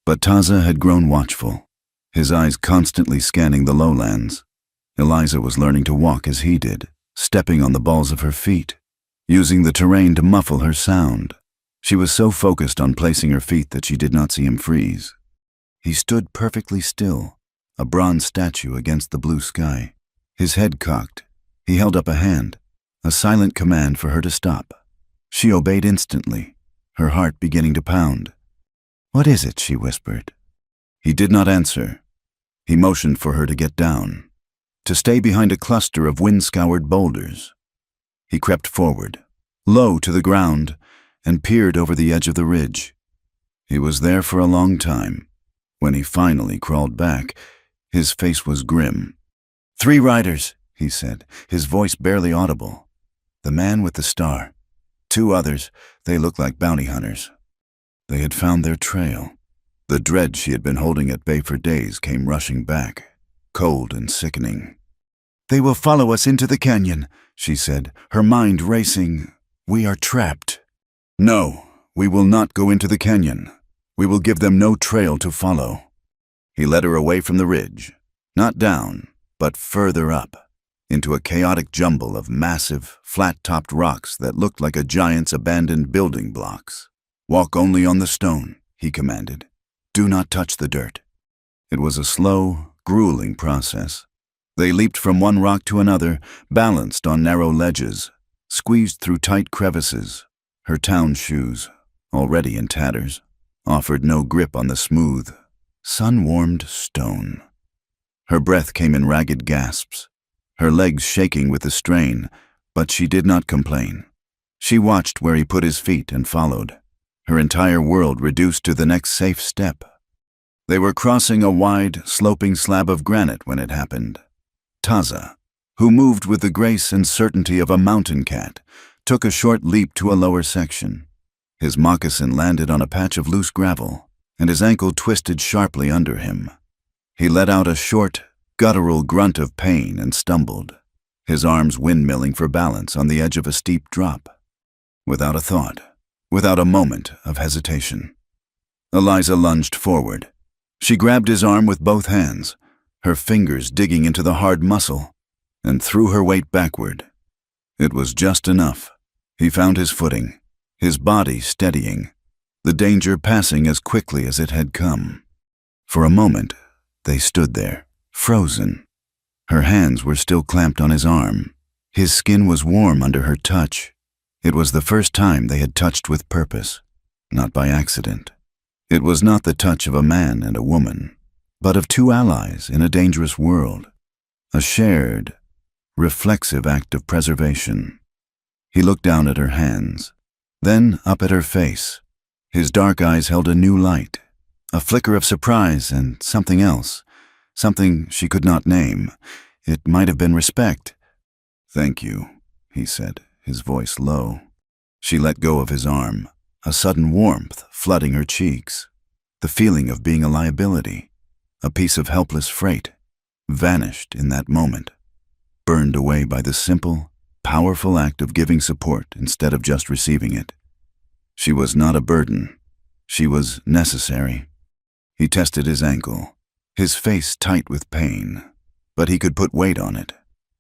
But Taza had grown watchful, his eyes constantly scanning the lowlands. Eliza was learning to walk as he did, stepping on the balls of her feet, using the terrain to muffle her sound. She was so focused on placing her feet that she did not see him freeze. He stood perfectly still, a bronze statue against the blue sky. His head cocked, he held up a hand, a silent command for her to stop. She obeyed instantly, her heart beginning to pound. "What is it?" she whispered. He did not answer. He motioned for her to get down, to stay behind a cluster of wind-scoured boulders. He crept forward, low to the ground, and peered over the edge of the ridge. He was there for a long time. When he finally crawled back, his face was grim. "3 riders," he said, his voice barely audible. "The man with the star. 2 others, they look like bounty hunters." They had found their trail. The dread she had been holding at bay for days came rushing back, cold and sickening. "They will follow us into the canyon," she said, her mind racing. "We are trapped." "No, we will not go into the canyon. We will give them no trail to follow." He led her away from the ridge, not down, but further up, into a chaotic jumble of massive, flat-topped rocks that looked like a giant's abandoned building blocks. "Walk only on the stone," he commanded. "Do not touch the dirt." It was a slow, grueling process. They leaped from one rock to another, balanced on narrow ledges, squeezed through tight crevices. Her town shoes, already in tatters, offered no grip on the smooth, sun-warmed stone. Her breath came in ragged gasps, her legs shaking with the strain, but she did not complain. She watched where he put his feet and followed, her entire world reduced to the next safe step. They were crossing a wide, sloping slab of granite when it happened. Taza, who moved with the grace and certainty of a mountain cat, took a short leap to a lower section. His moccasin landed on a patch of loose gravel, and his ankle twisted sharply under him. He let out a short, guttural grunt of pain and stumbled, his arms windmilling for balance on the edge of a steep drop. Without a thought, without a moment of hesitation, Eliza lunged forward. She grabbed his arm with both hands, her fingers digging into the hard muscle, and threw her weight backward. It was just enough. He found his footing, his body steadying, the danger passing as quickly as it had come. For a moment, they stood there, frozen. Her hands were still clamped on his arm. His skin was warm under her touch. It was the first time they had touched with purpose, not by accident. It was not the touch of a man and a woman, but of 2 allies in a dangerous world, a shared, reflexive act of preservation. He looked down at her hands, then up at her face. His dark eyes held a new light, a flicker of surprise and something else, something she could not name. It might have been respect. "Thank you," he said, his voice low. She let go of his arm, a sudden warmth flooding her cheeks. The feeling of being a liability, a piece of helpless freight, vanished in that moment. burned away by the simple, powerful act of giving support instead of just receiving it. She was not a burden. She was necessary. He tested his ankle, his face tight with pain, but he could put weight on it.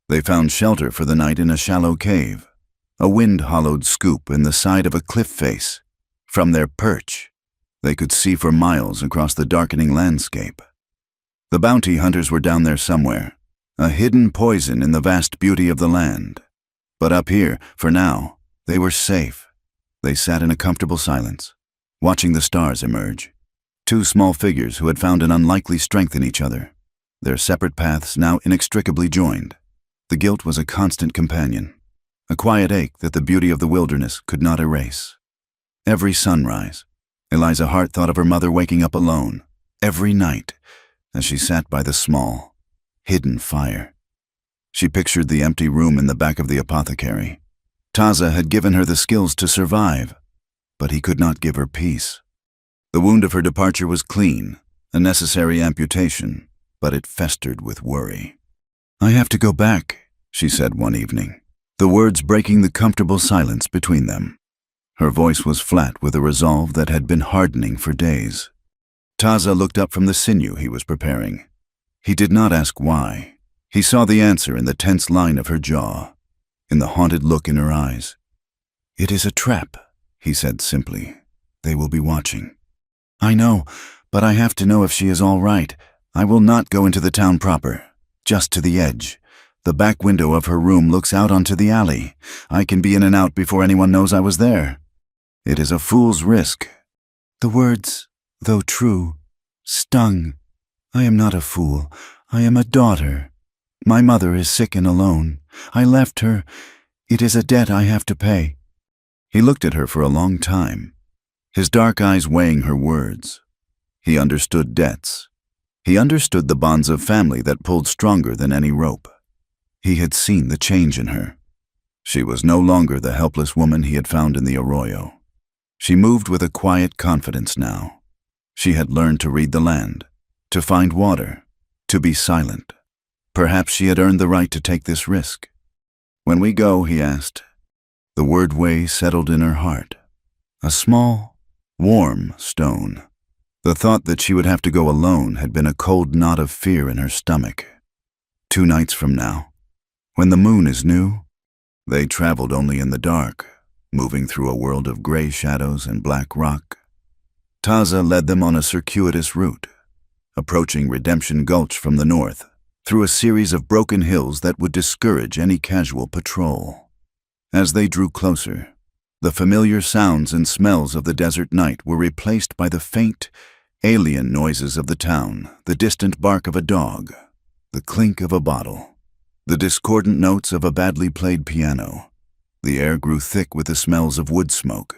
They found shelter for the night in a shallow cave, a wind-hollowed scoop in the side of a cliff face. From their perch, they could see for miles across the darkening landscape. The bounty hunters were down there somewhere, a hidden poison in the vast beauty of the land. But up here, for now, they were safe. They sat in a comfortable silence, watching the stars emerge. Two small figures who had found an unlikely strength in each other, their separate paths now inextricably joined. The guilt was a constant companion, a quiet ache that the beauty of the wilderness could not erase. Every sunrise, Eliza Hart thought of her mother waking up alone, every night, as she sat by the small, hidden fire. She pictured the empty room in the back of the apothecary. Taza had given her the skills to survive, but he could not give her peace. The wound of her departure was clean, a necessary amputation, but it festered with worry. "I have to go back," she said one evening, the words breaking the comfortable silence between them. Her voice was flat with a resolve that had been hardening for days. Taza looked up from the sinew he was preparing. He did not ask why. He saw the answer in the tense line of her jaw, in the haunted look in her eyes. "It is a trap," he said simply. "They will be watching." "I know, but I have to know if she is all right. I will not go into the town proper, just to the edge. The back window of her room looks out onto the alley. I can be in and out before anyone knows I was there. It is a fool's risk." The words, though true, stung. "I am not a fool. I am a daughter. My mother is sick and alone. I left her. It is a debt I have to pay." He looked at her for a long time, his dark eyes weighing her words. He understood debts. He understood the bonds of family that pulled stronger than any rope. He had seen the change in her. She was no longer the helpless woman he had found in the arroyo. She moved with a quiet confidence now. She had learned to read the land, to find water, to be silent. Perhaps she had earned the right to take this risk. "When we go," he asked. The word "way" settled in her heart. A small, warm stone. The thought that she would have to go alone had been a cold knot of fear in her stomach. 2 nights from now, when the moon is new. They traveled only in the dark, moving through a world of gray shadows and black rock. Taza led them on a circuitous route, approaching Redemption Gulch from the north, through a series of broken hills that would discourage any casual patrol. As they drew closer, the familiar sounds and smells of the desert night were replaced by the faint, alien noises of the town, the distant bark of a dog, the clink of a bottle, the discordant notes of a badly played piano. The air grew thick with the smells of wood smoke,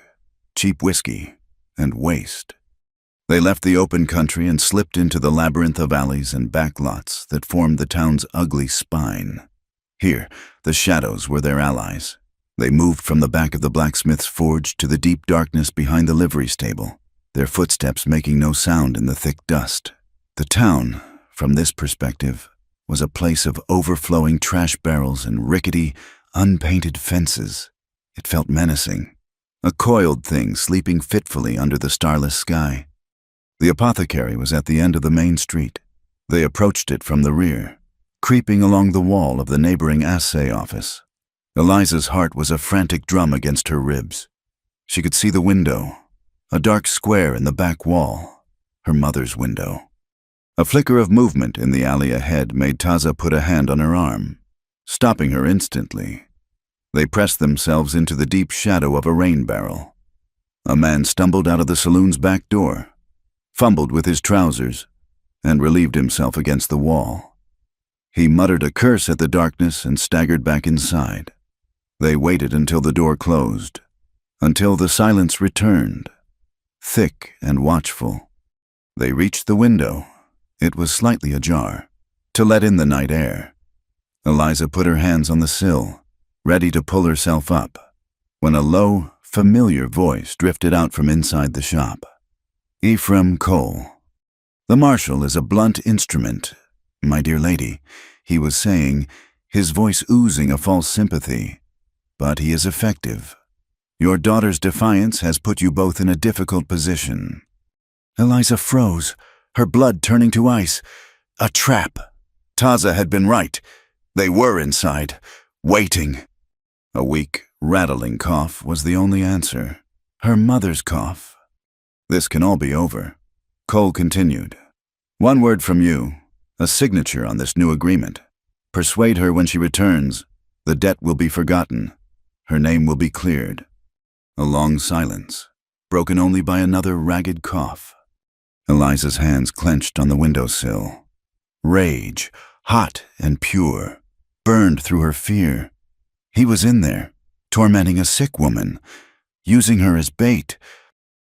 cheap whiskey, and waste. They left the open country and slipped into the labyrinth of alleys and back lots that formed the town's ugly spine. Here, the shadows were their allies. They moved from the back of the blacksmith's forge to the deep darkness behind the livery stable, their footsteps making no sound in the thick dust. The town, from this perspective, was a place of overflowing trash barrels and rickety, unpainted fences. It felt menacing, a coiled thing sleeping fitfully under the starless sky. The apothecary was at the end of the main street. They approached it from the rear, creeping along the wall of the neighboring assay office. Eliza's heart was a frantic drum against her ribs. She could see the window, a dark square in the back wall, her mother's window. A flicker of movement in the alley ahead made Taza put a hand on her arm, stopping her instantly. They pressed themselves into the deep shadow of a rain barrel. A man stumbled out of the saloon's back door, fumbled with his trousers, and relieved himself against the wall. He muttered a curse at the darkness and staggered back inside. They waited until the door closed, until the silence returned, thick and watchful. They reached the window. It was slightly ajar, to let in the night air. Eliza put her hands on the sill, ready to pull herself up, when a low, familiar voice drifted out from inside the shop. "Ephraim Cole. The marshal is a blunt instrument, my dear lady," he was saying. his voice oozing a false sympathy. But he is effective. Your daughter's defiance has put you both in a difficult position. Eliza froze, her blood turning to ice. A trap. Taza had been right. They were inside, waiting. A weak, rattling cough was the only answer. Her mother's cough. This can all be over. Cole continued. One word from you, a signature on this new agreement. Persuade her when she returns. The debt will be forgotten. Her name will be cleared. A long silence, broken only by another ragged cough. Eliza's hands clenched on the windowsill. Rage, hot and pure, burned through her fear. He was in there, tormenting a sick woman, using her as bait.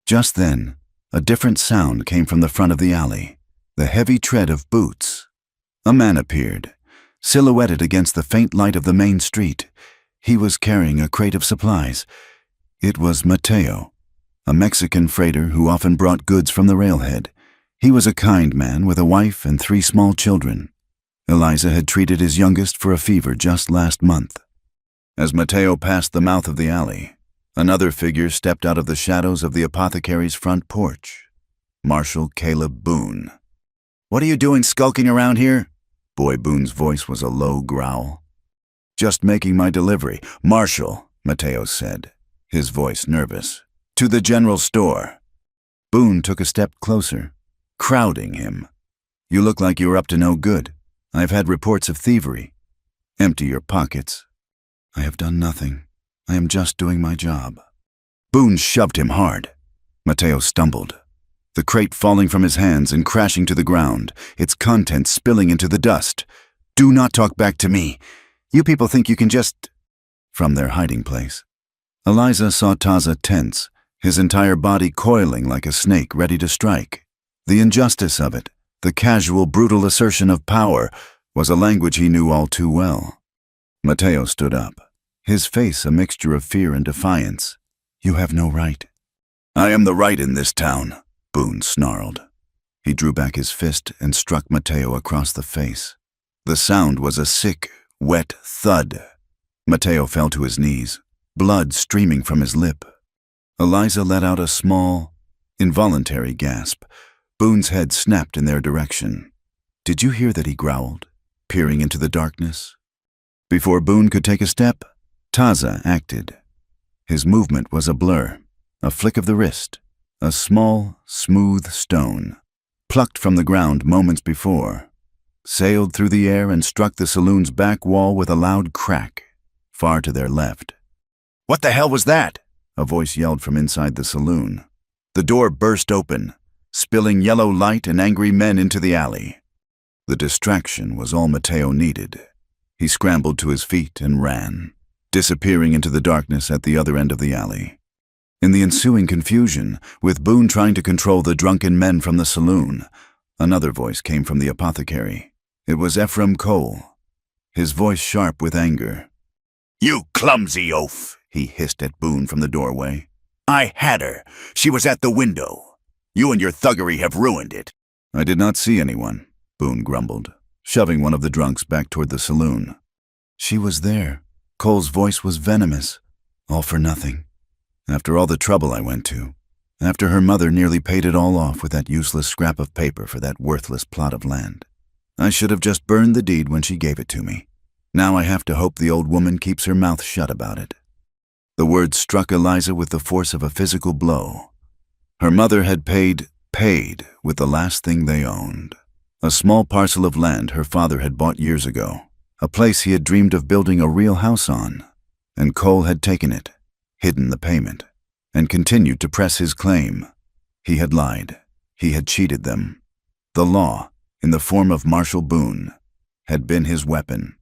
Just then, a different sound came from the front of the alley, the heavy tread of boots. A man appeared, silhouetted against the faint light of the main street. He was carrying a crate of supplies. It was Mateo, a Mexican freighter who often brought goods from the railhead. He was a kind man with a wife and 3 small children. Eliza had treated his youngest for a fever just last month. As Mateo passed the mouth of the alley, another figure stepped out of the shadows of the apothecary's front porch. Marshal Caleb Boone. "What are you doing skulking around here?" Boy Boone's voice was a low growl. "Just making my delivery. Marshal," Mateo said, his voice nervous. "To the general store." Boone took a step closer, crowding him. "You look like you're up to no good. I've had reports of thievery. Empty your pockets." "I have done nothing. I am just doing my job." Boone shoved him hard. Mateo stumbled, the crate falling from his hands and crashing to the ground, its contents spilling into the dust. "Do not talk back to me. You people think you can just—" From their hiding place, Eliza saw Taza tense, his entire body coiling like a snake ready to strike. The injustice of it, the casual, brutal assertion of power, was a language he knew all too well. Mateo stood up, his face a mixture of fear and defiance. "You have no right." "I am the right in this town," Boone snarled. He drew back his fist and struck Mateo across the face. The sound was a sick, wet thud. Mateo fell to his knees, blood streaming from his lip. Eliza let out a small, involuntary gasp. Boone's head snapped in their direction. "Did you hear that?" he growled, peering into the darkness. Before Boone could take a step, Taza acted. His movement was a blur, a flick of the wrist, a small, smooth stone, plucked from the ground moments before, sailed through the air and struck the saloon's back wall with a loud crack, far to their left. "What the hell was that?" a voice yelled from inside the saloon. The door burst open, spilling yellow light and angry men into the alley. The distraction was all Mateo needed. He scrambled to his feet and ran, disappearing into the darkness at the other end of the alley. In the ensuing confusion, with Boone trying to control the drunken men from the saloon, another voice came from the apothecary. It was Ephraim Cole, his voice sharp with anger. "You clumsy oaf," he hissed at Boone from the doorway. "I had her. She was at the window. You and your thuggery have ruined it." "I did not see anyone," Boone grumbled, shoving one of the drunks back toward the saloon. "She was there." Cole's voice was venomous. "All for nothing. After all the trouble I went to. After her mother nearly paid it all off with that useless scrap of paper for that worthless plot of land. I should have just burned the deed when she gave it to me. Now I have to hope the old woman keeps her mouth shut about it." The words struck Eliza with the force of a physical blow. Her mother had paid with the last thing they owned. A small parcel of land her father had bought years ago, a place he had dreamed of building a real house on. And Cole had taken it, hidden the payment, and continued to press his claim. He had lied. He had cheated them. The law, in the form of Marshal Boone, had been his weapon.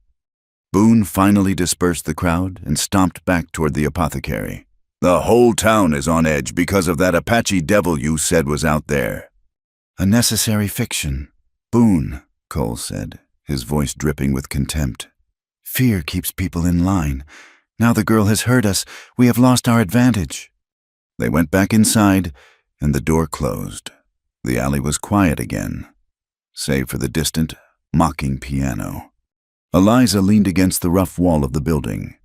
Boone finally dispersed the crowd and stomped back toward the apothecary. "The whole town is on edge because of that Apache devil you said was out there." "A necessary fiction, Boone," Cole said, his voice dripping with contempt. "Fear keeps people in line. Now the girl has heard us. We have lost our advantage." They went back inside, and the door closed. The alley was quiet again, save for the distant, mocking piano. Eliza leaned against the rough wall of the building,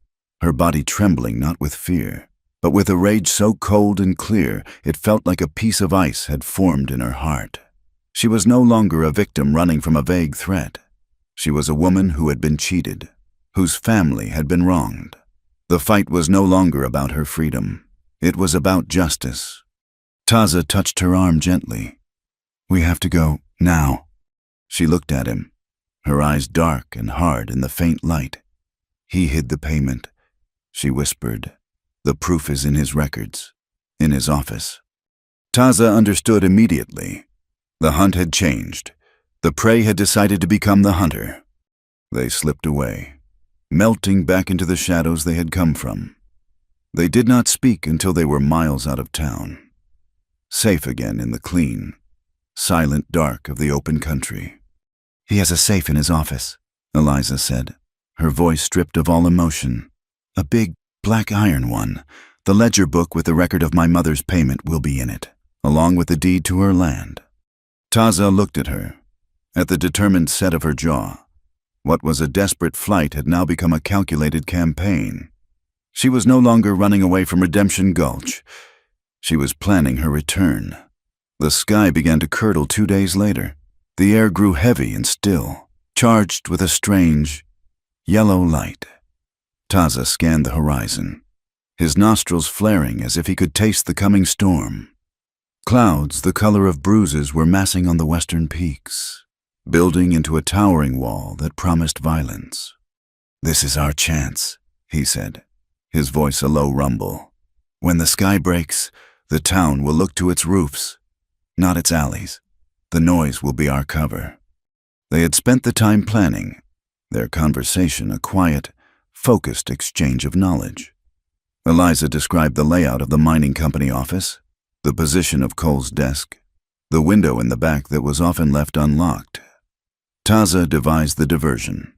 her body trembling not with fear, but with a rage so cold and clear it felt like a piece of ice had formed in her heart. She was no longer a victim running from a vague threat. She was a woman who had been cheated, whose family had been wronged. The fight was no longer about her freedom. It was about justice. Taza touched her arm gently. "We have to go, now." She looked at him, her eyes dark and hard in the faint light. "He hid the payment," she whispered. "The proof is in his records, in his office." Taza understood immediately. The hunt had changed. The prey had decided to become the hunter. They slipped away, melting back into the shadows they had come from. They did not speak until they were miles out of town, safe again in the clean, silent dark of the open country. "He has a safe in his office," Eliza said, her voice stripped of all emotion. "A big, black iron one. The ledger book with the record of my mother's payment will be in it, along with the deed to her land." Taza looked at her, at the determined set of her jaw. What was a desperate flight had now become a calculated campaign. She was no longer running away from Redemption Gulch. She was planning her return. The sky began to curdle 2 days later. The air grew heavy and still, charged with a strange, yellow light. Taza scanned the horizon, his nostrils flaring as if he could taste the coming storm. Clouds the color of bruises were massing on the western peaks, building into a towering wall that promised violence. "This is our chance," he said, his voice a low rumble. "When the sky breaks, the town will look to its roofs, not its alleys. The noise will be our cover." They had spent the time planning, their conversation a quiet, focused exchange of knowledge. Eliza described the layout of the mining company office, the position of Cole's desk, the window in the back that was often left unlocked. Taza devised the diversion,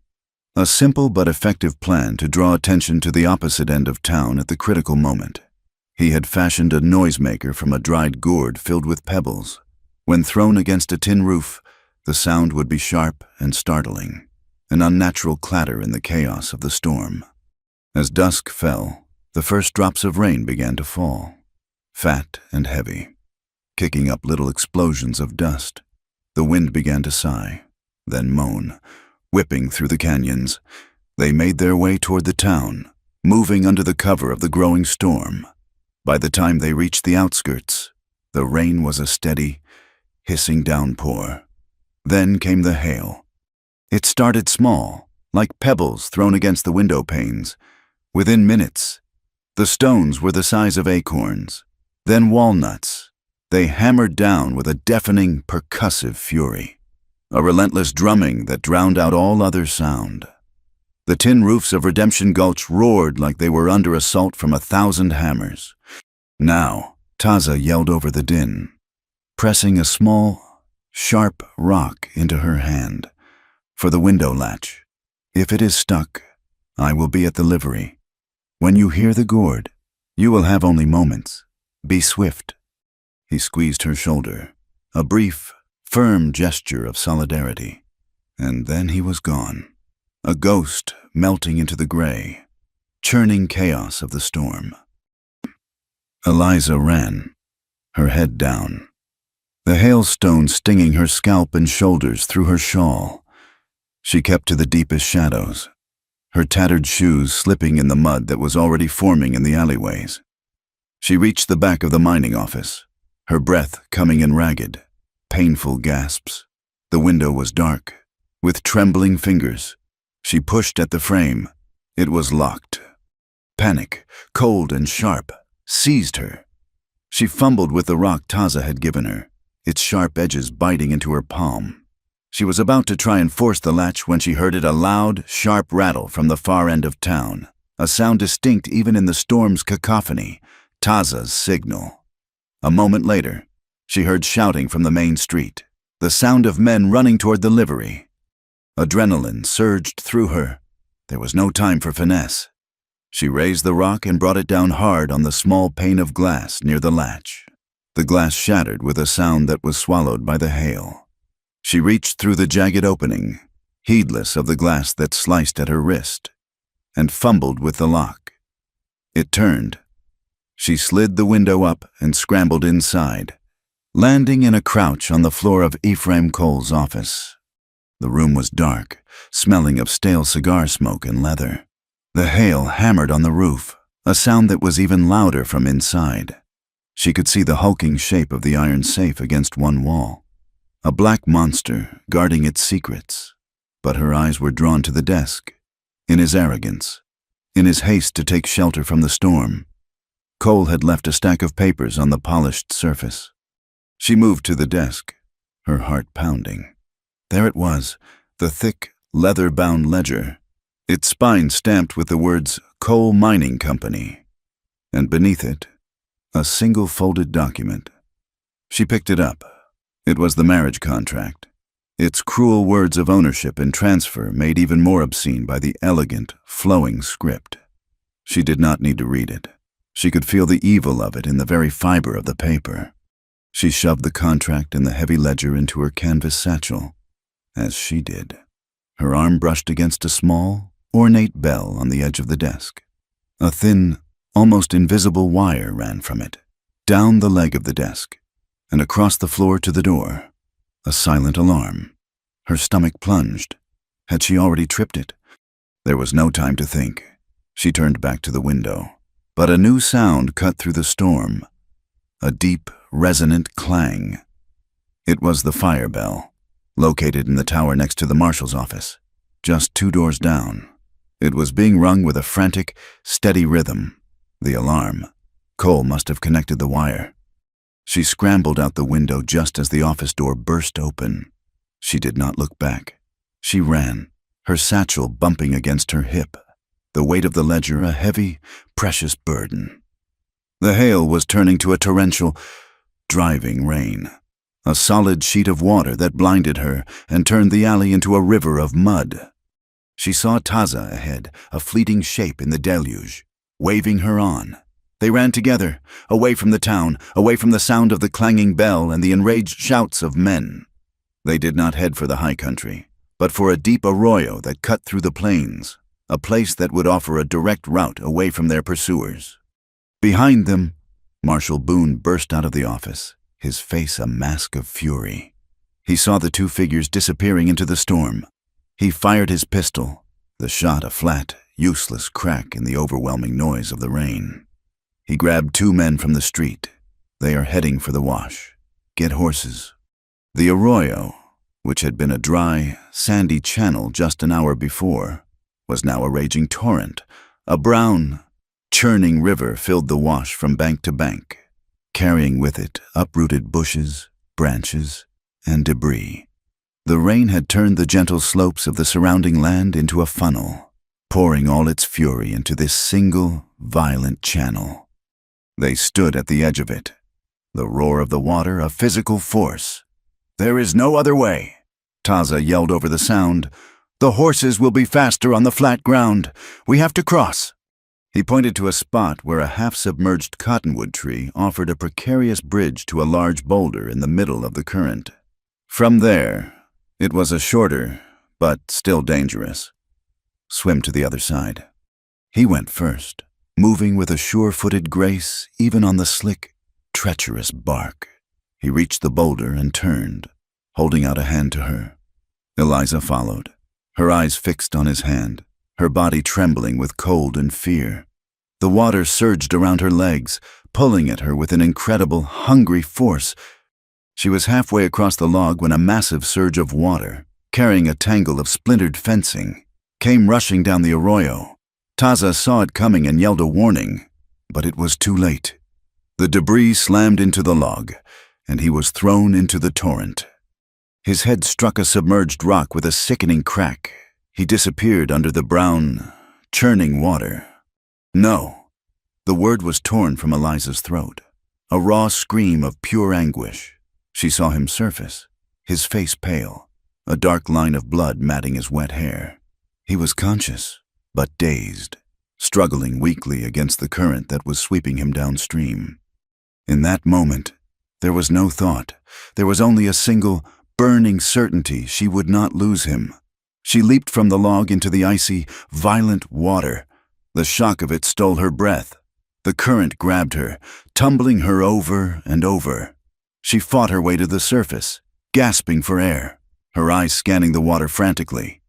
a simple but effective plan to draw attention to the opposite end of town at the critical moment. He had fashioned a noisemaker from a dried gourd filled with pebbles. When thrown against a tin roof, the sound would be sharp and startling, an unnatural clatter in the chaos of the storm. As dusk fell, the first drops of rain began to fall, fat and heavy, kicking up little explosions of dust. The wind began to sigh, then moan, whipping through the canyons. They made their way toward the town, moving under the cover of the growing storm. By the time they reached the outskirts, the rain was a steady, hissing downpour. Then came the hail. It started small, like pebbles thrown against the window panes. Within minutes, the stones were the size of acorns, then walnuts. They hammered down with a deafening, percussive fury, a relentless drumming that drowned out all other sound. The tin roofs of Redemption Gulch roared like they were under assault from 1,000 hammers. Now, Taza yelled over the din, pressing a small, sharp rock into her hand. "For the window latch. If it is stuck, I will be at the livery. When you hear the gourd, you will have only moments. Be swift." He squeezed her shoulder, a brief, firm gesture of solidarity. And then he was gone, a ghost melting into the gray, churning chaos of the storm. Eliza ran, her head down, the hailstone stinging her scalp and shoulders through her shawl. She kept to the deepest shadows, her tattered shoes slipping in the mud that was already forming in the alleyways. She reached the back of the mining office, her breath coming in ragged, painful gasps. The window was dark. With trembling fingers, she pushed at the frame. It was locked. Panic, cold and sharp, seized her. She fumbled with the rock Taza had given her, its sharp edges biting into her palm. She was about to try and force the latch when she heard it a loud, sharp rattle from the far end of town, a sound distinct even in the storm's cacophony, Taza's signal. A moment later, she heard shouting from the main street, the sound of men running toward the livery. Adrenaline surged through her. There was no time for finesse. She raised the rock and brought it down hard on the small pane of glass near the latch. The glass shattered with a sound that was swallowed by the hail. She reached through the jagged opening, heedless of the glass that sliced at her wrist, and fumbled with the lock. It turned. She slid the window up and scrambled inside, landing in a crouch on the floor of Ephraim Cole's office. The room was dark, smelling of stale cigar smoke and leather. The hail hammered on the roof, a sound that was even louder from inside. She could see the hulking shape of the iron safe against one wall, a black monster guarding its secrets. But her eyes were drawn to the desk. In his arrogance, in his haste to take shelter from the storm, Cole had left a stack of papers on the polished surface. She moved to the desk, her heart pounding. There it was, the thick, leather-bound ledger, its spine stamped with the words Cole Mining Company, and beneath it, a single folded document. She picked it up. It was the marriage contract, its cruel words of ownership and transfer made even more obscene by the elegant, flowing script. She did not need to read it. She could feel the evil of it in the very fiber of the paper. She shoved the contract and the heavy ledger into her canvas satchel, as she did. Her arm brushed against a small, ornate bell on the edge of the desk. A thin, almost invisible wire ran from it, down the leg of the desk, and across the floor to the door. A silent alarm. Her stomach plunged. Had she already tripped it? There was no time to think. She turned back to the window. But a new sound cut through the storm. A deep, resonant clang. It was the fire bell, located in the tower next to the marshal's office, just 2 doors down. It was being rung with a frantic, steady rhythm. The alarm. Cole must have connected the wire. She scrambled out the window just as the office door burst open. She did not look back. She ran, her satchel bumping against her hip, the weight of the ledger a heavy, precious burden. The hail was turning to a torrential, driving rain, a solid sheet of water that blinded her and turned the alley into a river of mud. She saw Taza ahead, a fleeting shape in the deluge, waving her on. They ran together, away from the town, away from the sound of the clanging bell and the enraged shouts of men. They did not head for the high country, but for a deep arroyo that cut through the plains, a place that would offer a direct route away from their pursuers. Behind them, Marshal Boone burst out of the office, his face a mask of fury. He saw the 2 figures disappearing into the storm. He fired his pistol, the shot a flat, useless crack in the overwhelming noise of the rain. He grabbed 2 men from the street. They are heading for the wash. Get horses. The arroyo, which had been a dry, sandy channel just an hour before, was now a raging torrent. A brown, churning river filled the wash from bank to bank, carrying with it uprooted bushes, branches, and debris. The rain had turned the gentle slopes of the surrounding land into a funnel, pouring all its fury into this single, violent channel. They stood at the edge of it, the roar of the water a physical force. "There is no other way," Taza yelled over the sound. "The horses will be faster on the flat ground. We have to cross." He pointed to a spot where a half-submerged cottonwood tree offered a precarious bridge to a large boulder in the middle of the current. From there, it was a shorter, but still dangerous, swim to the other side. He went first, moving with a sure-footed grace even on the slick, treacherous bark. He reached the boulder and turned, holding out a hand to her. Eliza followed, her eyes fixed on his hand, her body trembling with cold and fear. The water surged around her legs, pulling at her with an incredible, hungry force. She was halfway across the log when a massive surge of water, carrying a tangle of splintered fencing, came rushing down the arroyo. Taza saw it coming and yelled a warning, but it was too late. The debris slammed into the log, and he was thrown into the torrent. His head struck a submerged rock with a sickening crack. He disappeared under the brown, churning water. No. The word was torn from Eliza's throat, a raw scream of pure anguish. She saw him surface, his face pale, a dark line of blood matting his wet hair. He was conscious, but dazed, struggling weakly against the current that was sweeping him downstream. In that moment, there was no thought. There was only a single, burning certainty she would not lose him. She leaped from the log into the icy, violent water. The shock of it stole her breath. The current grabbed her, tumbling her over and over. She fought her way to the surface, gasping for air, her eyes scanning the water frantically.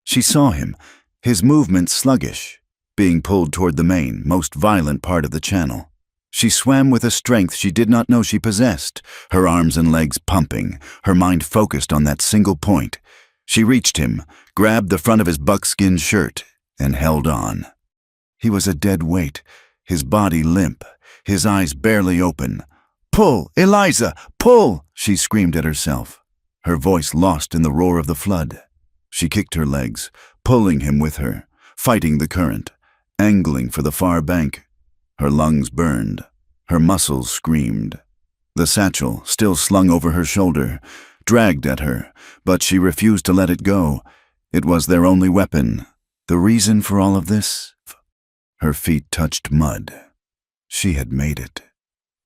She saw him, his movements sluggish, being pulled toward the main, most violent part of the channel. She swam with a strength she did not know she possessed, her arms and legs pumping, her mind focused on that single point. She reached him, grabbed the front of his buckskin shirt, and held on. He was a dead weight, his body limp, his eyes barely open. "Pull, Eliza, pull!" she screamed at herself, her voice lost in the roar of the flood. She kicked her legs, pulling him with her, fighting the current, angling for the far bank. Her lungs burned, her muscles screamed. The satchel, still slung over her shoulder, dragged at her, but she refused to let it go. It was their only weapon. The reason for all of this? Her feet touched mud. She had made it.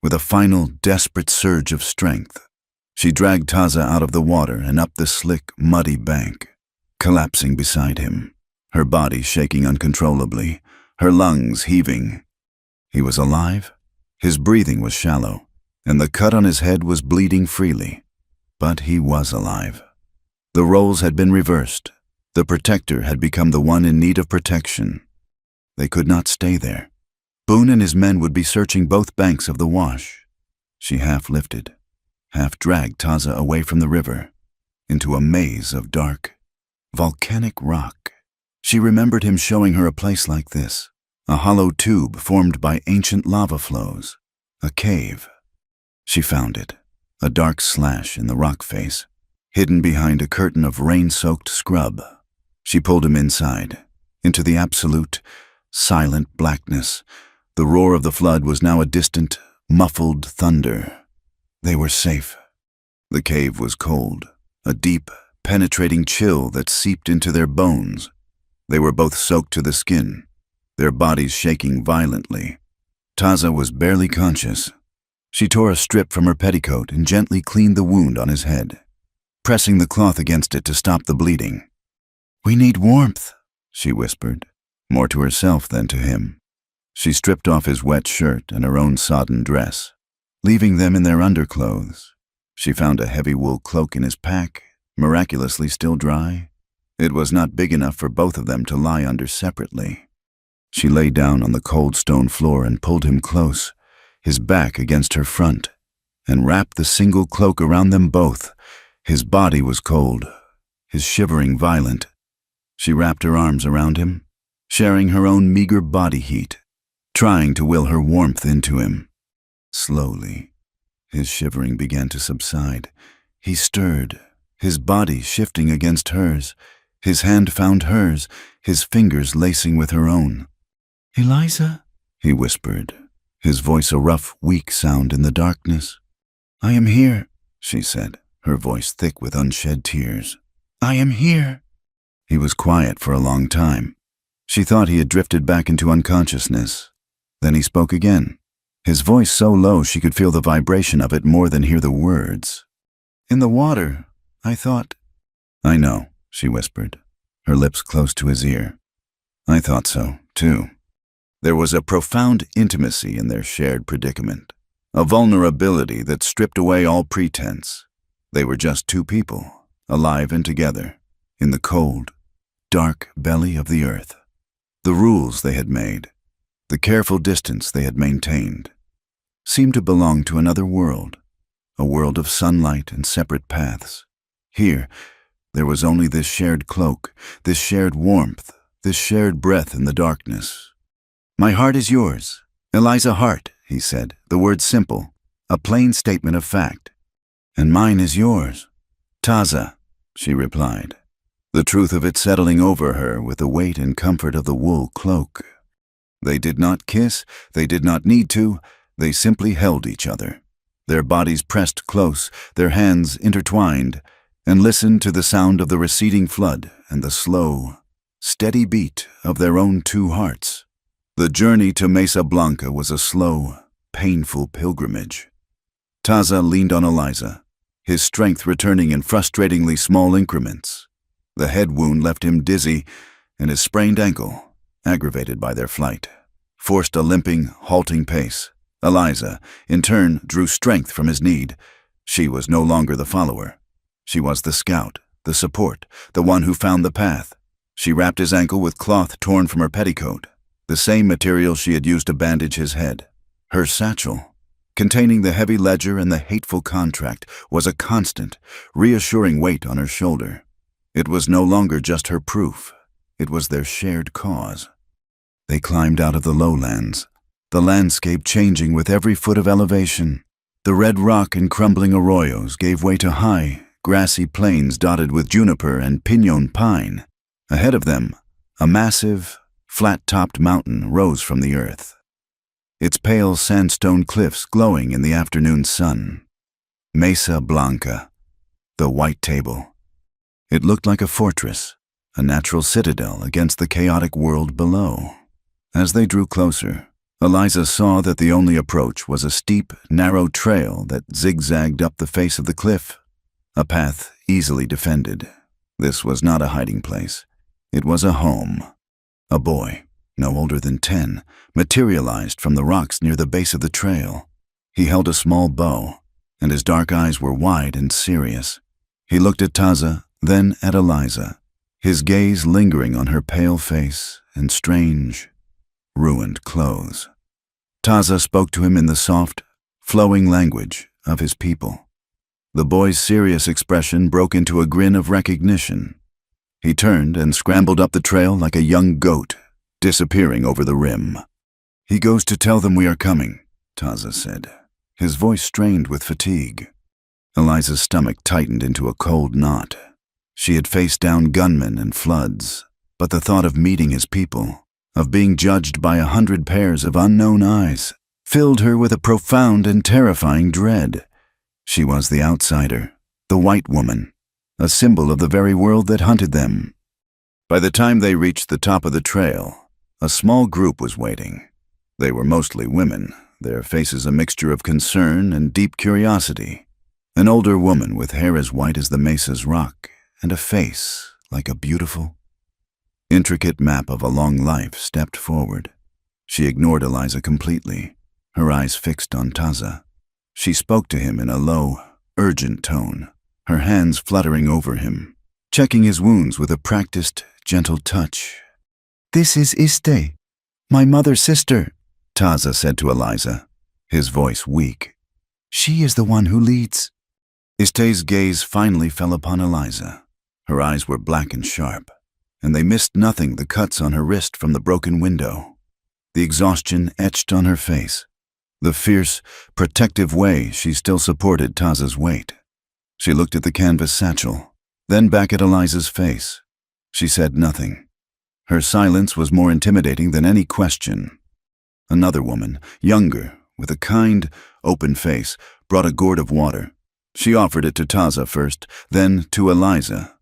With a final, desperate surge of strength, she dragged Taza out of the water and up the slick, muddy bank, collapsing beside him, her body shaking uncontrollably, her lungs heaving. He was alive. His breathing was shallow, and the cut on his head was bleeding freely. But he was alive. The roles had been reversed. The protector had become the one in need of protection. They could not stay there. Boone and his men would be searching both banks of the wash. She half lifted, half dragged Taza away from the river, into a maze of dark, volcanic rock. She remembered him showing her a place like this, a hollow tube formed by ancient lava flows, a cave. She found it, a dark slash in the rock face, hidden behind a curtain of rain-soaked scrub. She pulled him inside, into the absolute, silent blackness. The roar of the flood was now a distant, muffled thunder. They were safe. The cave was cold, a deep, penetrating chill that seeped into their bones. They were both soaked to the skin, their bodies shaking violently. Taza was barely conscious. She tore a strip from her petticoat and gently cleaned the wound on his head, pressing the cloth against it to stop the bleeding. "We need warmth," she whispered, more to herself than to him. She stripped off his wet shirt and her own sodden dress, leaving them in their underclothes. She found a heavy wool cloak in his pack, miraculously still dry. It was not big enough for both of them to lie under separately. She lay down on the cold stone floor and pulled him close, his back against her front, and wrapped the single cloak around them both. His body was cold, his shivering violent. She wrapped her arms around him, sharing her own meager body heat, trying to will her warmth into him. Slowly, his shivering began to subside. He stirred, his body shifting against hers. His hand found hers, his fingers lacing with her own. "Eliza," he whispered, his voice a rough, weak sound in the darkness. "I am here," she said, her voice thick with unshed tears. "I am here." He was quiet for a long time. She thought he had drifted back into unconsciousness. Then he spoke again, his voice so low she could feel the vibration of it more than hear the words. "In the water, I thought—" "I know," she whispered, her lips close to his ear. "I thought so, too." There was a profound intimacy in their shared predicament, a vulnerability that stripped away all pretense. They were just two people, alive and together, in the cold, dark belly of the earth. The rules they had made, the careful distance they had maintained, seemed to belong to another world, a world of sunlight and separate paths. Here, there was only this shared cloak, this shared warmth, this shared breath in the darkness. "My heart is yours, Eliza Hart," he said, the words simple, a plain statement of fact. "And mine is yours, Taza," she replied, the truth of it settling over her with the weight and comfort of the wool cloak. They did not kiss, they did not need to, they simply held each other, their bodies pressed close, their hands intertwined, and listened to the sound of the receding flood and the slow, steady beat of their own two hearts. The journey to Mesa Blanca was a slow, painful pilgrimage. Taza leaned on Eliza, his strength returning in frustratingly small increments. The head wound left him dizzy, and his sprained ankle, aggravated by their flight, forced a limping, halting pace. Eliza, in turn, drew strength from his need. She was no longer the follower. She was the scout, the support, the one who found the path. She wrapped his ankle with cloth torn from her petticoat, the same material she had used to bandage his head. Her satchel, containing the heavy ledger and the hateful contract, was a constant, reassuring weight on her shoulder. It was no longer just her proof. It was their shared cause. They climbed out of the lowlands, the landscape changing with every foot of elevation. The red rock and crumbling arroyos gave way to high, grassy plains dotted with juniper and piñon pine. Ahead of them, a massive, flat-topped mountain rose from the earth, its pale sandstone cliffs glowing in the afternoon sun. Mesa Blanca, the White Table. It looked like a fortress, a natural citadel against the chaotic world below. As they drew closer, Eliza saw that the only approach was a steep, narrow trail that zigzagged up the face of the cliff, a path easily defended. This was not a hiding place. It was a home. A boy, no older than 10, materialized from the rocks near the base of the trail. He held a small bow, and his dark eyes were wide and serious. He looked at Taza, then at Eliza, his gaze lingering on her pale face and strange, ruined clothes. Taza spoke to him in the soft, flowing language of his people. The boy's serious expression broke into a grin of recognition. He turned and scrambled up the trail like a young goat, disappearing over the rim. "He goes to tell them we are coming," Taza said, his voice strained with fatigue. Eliza's stomach tightened into a cold knot. She had faced down gunmen and floods, but the thought of meeting his people, of being judged by 100 pairs of unknown eyes, filled her with a profound and terrifying dread. She was the outsider, the white woman, a symbol of the very world that hunted them. By the time they reached the top of the trail, a small group was waiting. They were mostly women, their faces a mixture of concern and deep curiosity. An older woman with hair as white as the mesa's rock and a face like a beautiful, intricate map of a long life stepped forward. She ignored Eliza completely, her eyes fixed on Taza. She spoke to him in a low, urgent tone, her hands fluttering over him, checking his wounds with a practiced, gentle touch. "This is Iste, my mother's sister," Taza said to Eliza, his voice weak. "She is the one who leads." Iste's gaze finally fell upon Eliza. Her eyes were black and sharp, and they missed nothing the cuts on her wrist from the broken window, the exhaustion etched on her face, the fierce, protective way she still supported Taza's weight. She looked at the canvas satchel, then back at Eliza's face. She said nothing. Her silence was more intimidating than any question. Another woman, younger, with a kind, open face, brought a gourd of water. She offered it to Taza first, then to Eliza.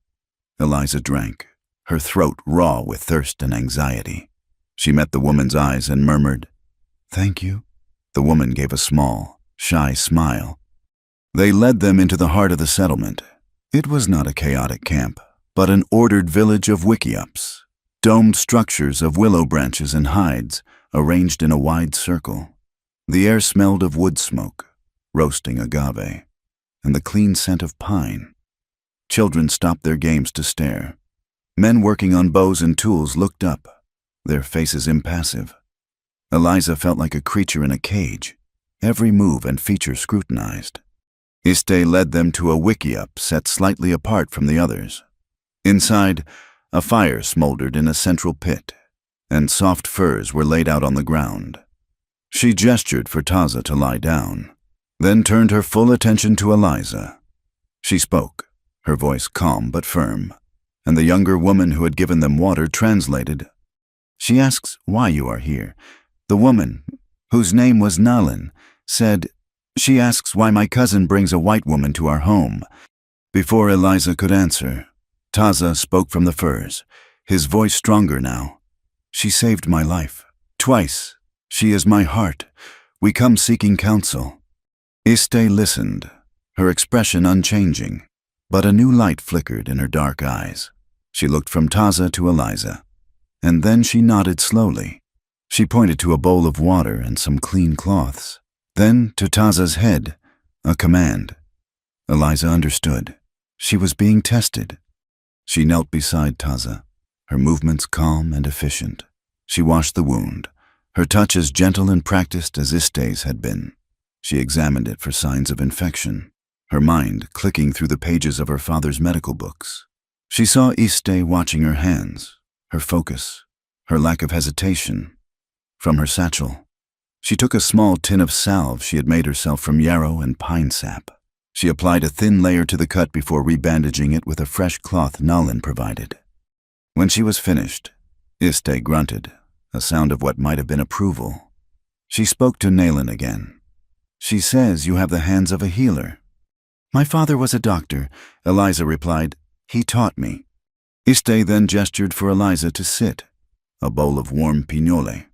Eliza drank, her throat raw with thirst and anxiety. She met the woman's eyes and murmured, "Thank you." The woman gave a small, shy smile. They led them into the heart of the settlement. It was not a chaotic camp, but an ordered village of wickiups, domed structures of willow branches and hides arranged in a wide circle. The air smelled of wood smoke, roasting agave, and the clean scent of pine. Children stopped their games to stare. Men working on bows and tools looked up, their faces impassive. Eliza felt like a creature in a cage, every move and feature scrutinized. Iste led them to a wickiup set slightly apart from the others. Inside, a fire smoldered in a central pit, and soft furs were laid out on the ground. She gestured for Taza to lie down, then turned her full attention to Eliza. She spoke, her voice calm but firm, and the younger woman who had given them water translated. "She asks why you are here. The woman, whose name was Nalin, said, she asks why my cousin brings a white woman to our home." Before Eliza could answer, Taza spoke from the furs, his voice stronger now. "She saved my life. Twice. She is my heart. We come seeking counsel." Iste listened, her expression unchanging, but a new light flickered in her dark eyes. She looked from Taza to Eliza, and then she nodded slowly. She pointed to a bowl of water and some clean cloths. Then to Taza's head, a command. Eliza understood. She was being tested. She knelt beside Taza, her movements calm and efficient. She washed the wound, her touch as gentle and practiced as Iste's had been. She examined it for signs of infection, her mind clicking through the pages of her father's medical books. She saw Iste watching her hands, her focus, her lack of hesitation. From her satchel, she took a small tin of salve she had made herself from yarrow and pine sap. She applied a thin layer to the cut before rebandaging it with a fresh cloth Nalin provided. When she was finished, Iste grunted, a sound of what might have been approval. She spoke to Nalin again. "She says you have the hands of a healer." "My father was a doctor," Eliza replied. "He taught me." Iste then gestured for Eliza to sit. A bowl of warm pignole,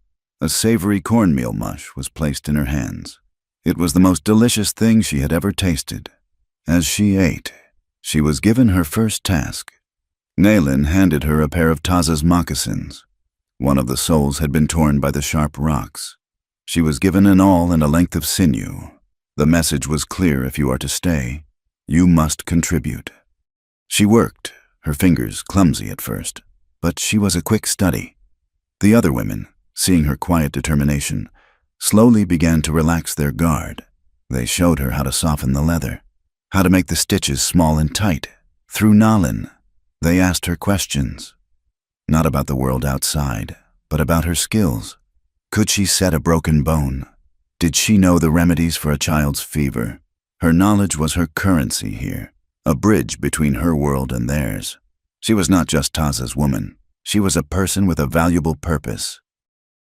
a savory cornmeal mush, was placed in her hands. It was the most delicious thing she had ever tasted. As she ate, she was given her first task. Nalin handed her a pair of Taza's moccasins. One of the soles had been torn by the sharp rocks. She was given an awl and a length of sinew. The message was clear: if you are to stay, you must contribute. She worked, her fingers clumsy at first, but she was a quick study. The other women, seeing her quiet determination, slowly began to relax their guard. They showed her how to soften the leather, how to make the stitches small and tight. Through Nalin, they asked her questions, not about the world outside, but about her skills. Could she set a broken bone? Did she know the remedies for a child's fever? Her knowledge was her currency here, a bridge between her world and theirs. She was not just Taza's woman. She was a person with a valuable purpose.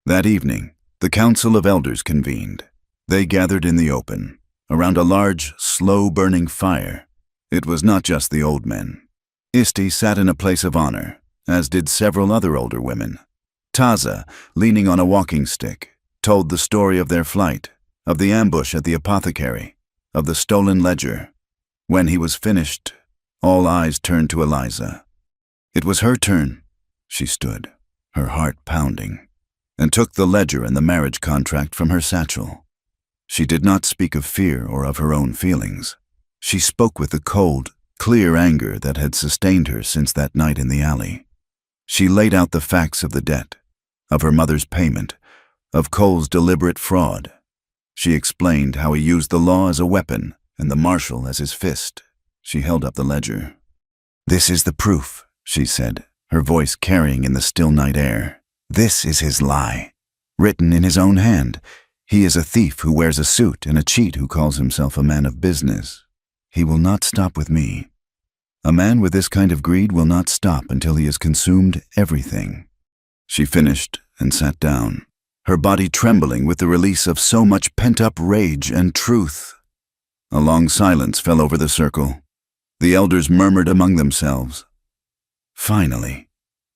That evening, the Council of Elders convened. They gathered in the open, around a large, slow-burning fire. It was not just the old men. Iste sat in a place of honor, as did several other older women. Taza, leaning on a walking stick, told the story of their flight, of the ambush at the apothecary, of the stolen ledger. When he was finished, all eyes turned to Eliza. It was her turn. She stood, her heart pounding, and took the ledger and the marriage contract from her satchel. She did not speak of fear or of her own feelings. She spoke with the cold, clear anger that had sustained her since that night in the alley. She laid out the facts of the debt, of her mother's payment, of Cole's deliberate fraud. She explained how he used the law as a weapon and the marshal as his fist. She held up the ledger. "This is the proof," she said, her voice carrying in the still night air. "This is his lie, written in his own hand. He is a thief who wears a suit and a cheat who calls himself a man of business. He will not stop with me. A man with this kind of greed will not stop until he has consumed everything." She finished and sat down, her body trembling with the release of so much pent-up rage and truth. A long silence fell over the circle. The elders murmured among themselves. Finally,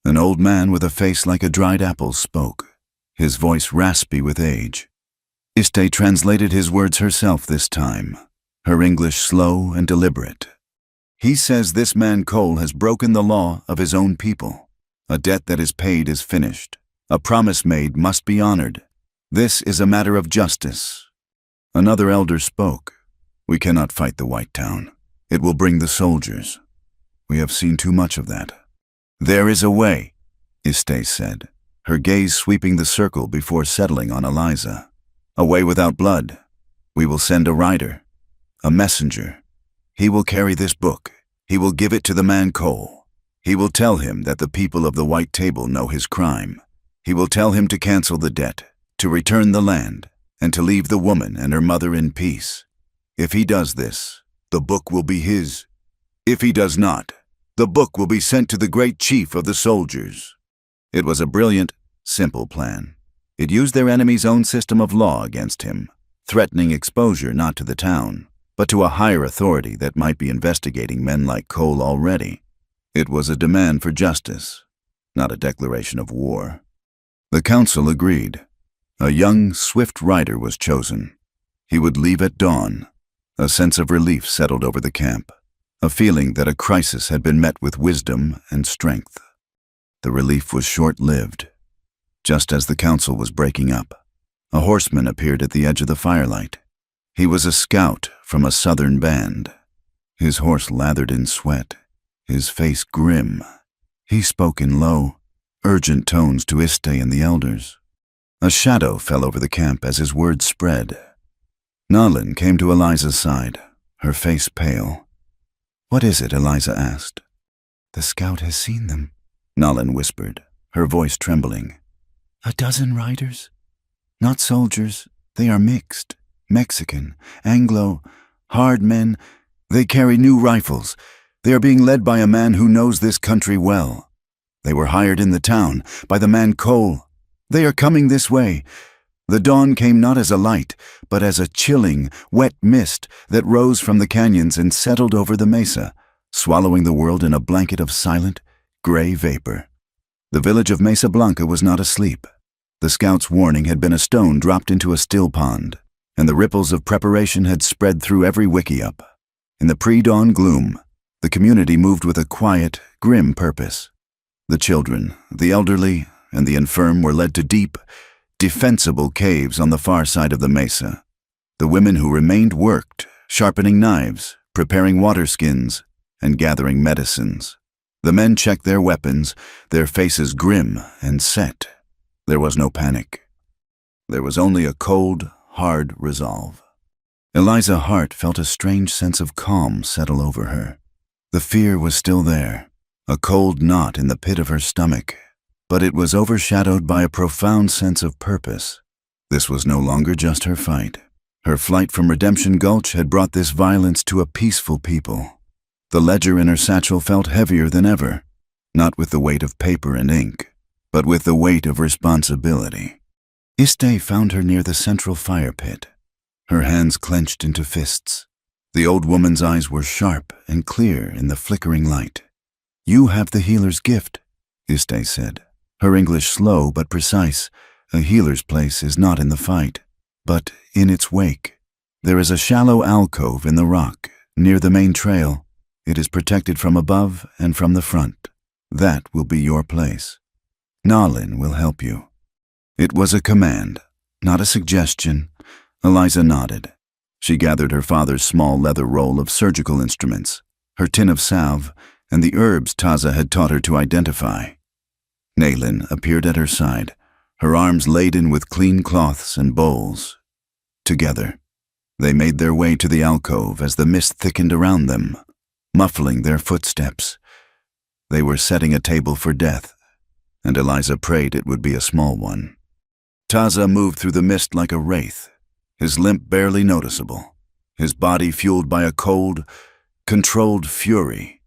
an old man with a face like a dried apple spoke, his voice raspy with age. Iste translated his words herself this time, her English slow and deliberate. "He says this man Cole has broken the law of his own people. A debt that is paid is finished. A promise made must be honored. This is a matter of justice." Another elder spoke. "We cannot fight the White Town. It will bring the soldiers. We have seen too much of that." "There is a way," Iste said, her gaze sweeping the circle before settling on Eliza. "A way without blood. We will send a rider, a messenger. He will carry this book. He will give it to the man Cole. He will tell him that the people of the White Table know his crime. He will tell him to cancel the debt, to return the land, and to leave the woman and her mother in peace. If he does this, the book will be his. If he does not, the book will be sent to the great chief of the soldiers." It was a brilliant, simple plan. It used their enemy's own system of law against him, threatening exposure not to the town, but to a higher authority that might be investigating men like Cole already. It was a demand for justice, not a declaration of war. The council agreed. A young, swift rider was chosen. He would leave at dawn. A sense of relief settled over the camp. a feeling that a crisis had been met with wisdom and strength. The relief was short-lived. Just as the council was breaking up, a horseman appeared at the edge of the firelight. He was a scout from a southern band. His horse lathered in sweat, his face grim. He spoke in low, urgent tones to Iste and the elders. A shadow fell over the camp as his words spread. Nalin came to Eliza's side, her face pale. "What is it?" Eliza asked. "The scout has seen them," Nalin whispered, her voice trembling. "A dozen riders. Not soldiers, they are mixed. Mexican, Anglo, hard men. They carry new rifles. They are being led by a man who knows this country well. They were hired in the town by the man Cole. They are coming this way." The dawn came not as a light, but as a chilling, wet mist that rose from the canyons and settled over the mesa, swallowing the world in a blanket of silent, gray vapor. The village of Mesa Blanca was not asleep. The scout's warning had been a stone dropped into a still pond, and the ripples of preparation had spread through every wickiup. In the pre-dawn gloom, the community moved with a quiet, grim purpose. The children, the elderly, and the infirm were led to deep, defensible caves on the far side of the mesa. The women who remained worked, sharpening knives, preparing water skins, and gathering medicines. The men checked their weapons, their faces grim and set. There was no panic. There was only a cold, hard resolve. Eliza Hart felt a strange sense of calm settle over her. The fear was still there, a cold knot in the pit of her stomach, but it was overshadowed by a profound sense of purpose. This was no longer just her fight. Her flight from Redemption Gulch had brought this violence to a peaceful people. The ledger in her satchel felt heavier than ever, not with the weight of paper and ink, but with the weight of responsibility. Iste found her near the central fire pit, her hands clenched into fists. The old woman's eyes were sharp and clear in the flickering light. "You have the healer's gift," Iste said, her English slow but precise. A healer's place is not in the fight, but in its wake. There is a shallow alcove in the rock, near the main trail. It is protected from above and from the front. That will be your place. Nalin will help you. It was a command, not a suggestion. Eliza nodded. She gathered her father's small leather roll of surgical instruments, her tin of salve, and the herbs Taza had taught her to identify. Nalin appeared at her side, her arms laden with clean cloths and bowls. Together, they made their way to the alcove as the mist thickened around them, muffling their footsteps. They were setting a table for death, and Eliza prayed it would be a small one. Taza moved through the mist like a wraith, his limp barely noticeable, his body fueled by a cold, controlled fury.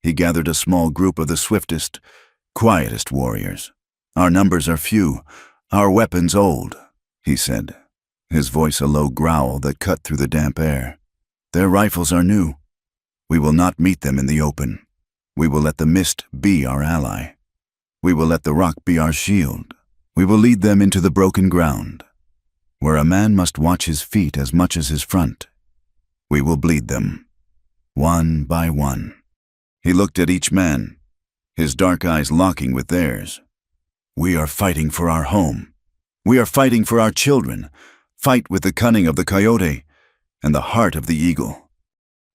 He gathered a small group of the swiftest, quietest warriors. "Our numbers are few, our weapons old," he said, his voice a low growl that cut through the damp air. "Their rifles are new. We will not meet them in the open. We will let the mist be our ally. We will let the rock be our shield. We will lead them into the broken ground, where a man must watch his feet as much as his front. We will bleed them, one by one." He looked at each man, his dark eyes locking with theirs. "We are fighting for our home. We are fighting for our children. Fight with the cunning of the coyote and the heart of the eagle."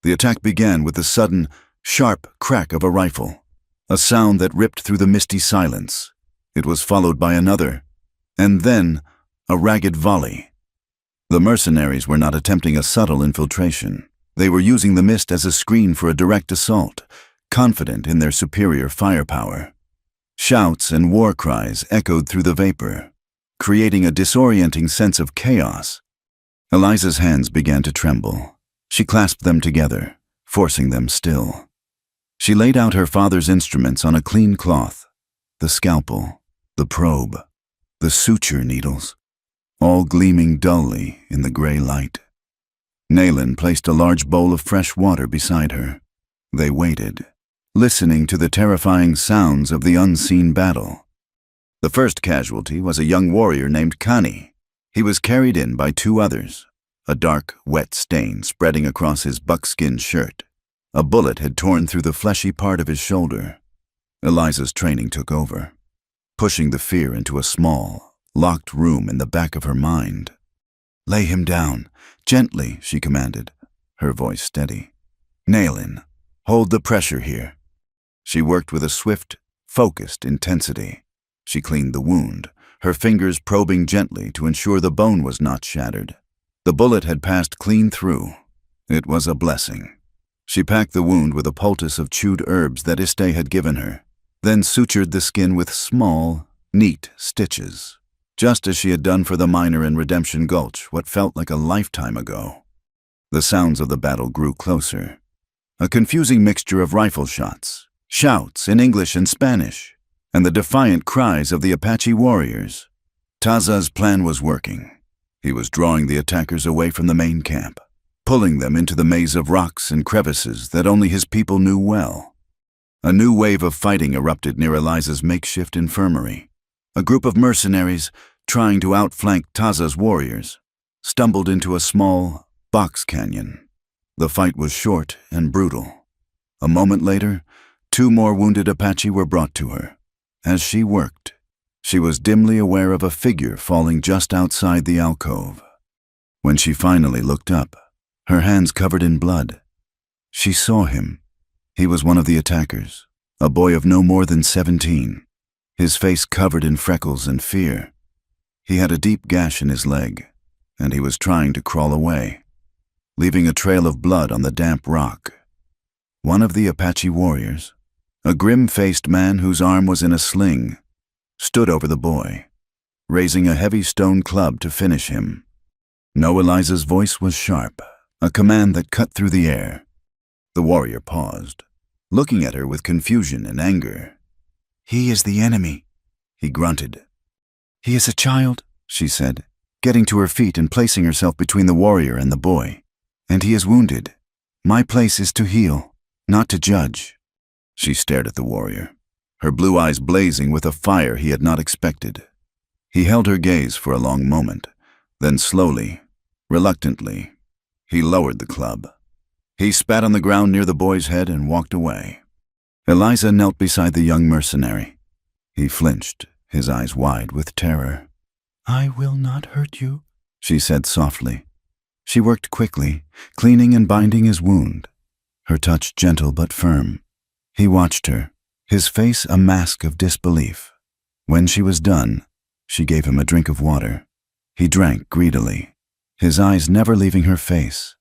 The attack began with the sudden, sharp crack of a rifle, a sound that ripped through the misty silence. It was followed by another, and then a ragged volley. The mercenaries were not attempting a subtle infiltration. They were using the mist as a screen for a direct assault, confident in their superior firepower. Shouts and war cries echoed through the vapor, creating a disorienting sense of chaos. Eliza's hands began to tremble. She clasped them together, forcing them still. She laid out her father's instruments on a clean cloth, the scalpel, the probe, the suture needles, all gleaming dully in the gray light. Nalin placed a large bowl of fresh water beside her. They waited, listening to the terrifying sounds of the unseen battle. The first casualty was a young warrior named Kani. He was carried in by two others, a dark, wet stain spreading across his buckskin shirt. A bullet had torn through the fleshy part of his shoulder. Eliza's training took over, pushing the fear into a small, locked room in the back of her mind. "Lay him down, gently," she commanded, her voice steady. "Nail in. Hold the pressure here." She worked with a swift, focused intensity. She cleaned the wound, her fingers probing gently to ensure the bone was not shattered. The bullet had passed clean through. It was a blessing. She packed the wound with a poultice of chewed herbs that Iste had given her, then sutured the skin with small, neat stitches, just as she had done for the miner in Redemption Gulch what felt like a lifetime ago. The sounds of the battle grew closer. A confusing mixture of rifle shots, shouts in English and Spanish, and the defiant cries of the Apache warriors. Taza's plan was working. He was drawing the attackers away from the main camp, pulling them into the maze of rocks and crevices that only his people knew well. A new wave of fighting erupted near Eliza's makeshift infirmary. A group of mercenaries, trying to outflank Taza's warriors, stumbled into a small box canyon. The fight was short and brutal. A moment later, 2 more wounded Apache were brought to her. As she worked, she was dimly aware of a figure falling just outside the alcove. When she finally looked up, her hands covered in blood, she saw him. He was one of the attackers, a boy of no more than 17, his face covered in freckles and fear. He had a deep gash in his leg, and he was trying to crawl away, leaving a trail of blood on the damp rock. One of the Apache warriors, a grim-faced man whose arm was in a sling, stood over the boy, raising a heavy stone club to finish him. No, Eliza's voice was sharp, a command that cut through the air. The warrior paused, looking at her with confusion and anger. "He is the enemy," he grunted. "He is a child," she said, getting to her feet and placing herself between the warrior and the boy. "And he is wounded. My place is to heal, not to judge." She stared at the warrior, her blue eyes blazing with a fire he had not expected. He held her gaze for a long moment, then slowly, reluctantly, he lowered the club. He spat on the ground near the boy's head and walked away. Eliza knelt beside the young mercenary. He flinched, his eyes wide with terror. "I will not hurt you," she said softly. She worked quickly, cleaning and binding his wound, her touch gentle but firm. He watched her, his face a mask of disbelief. When she was done, she gave him a drink of water. He drank greedily, his eyes never leaving her face.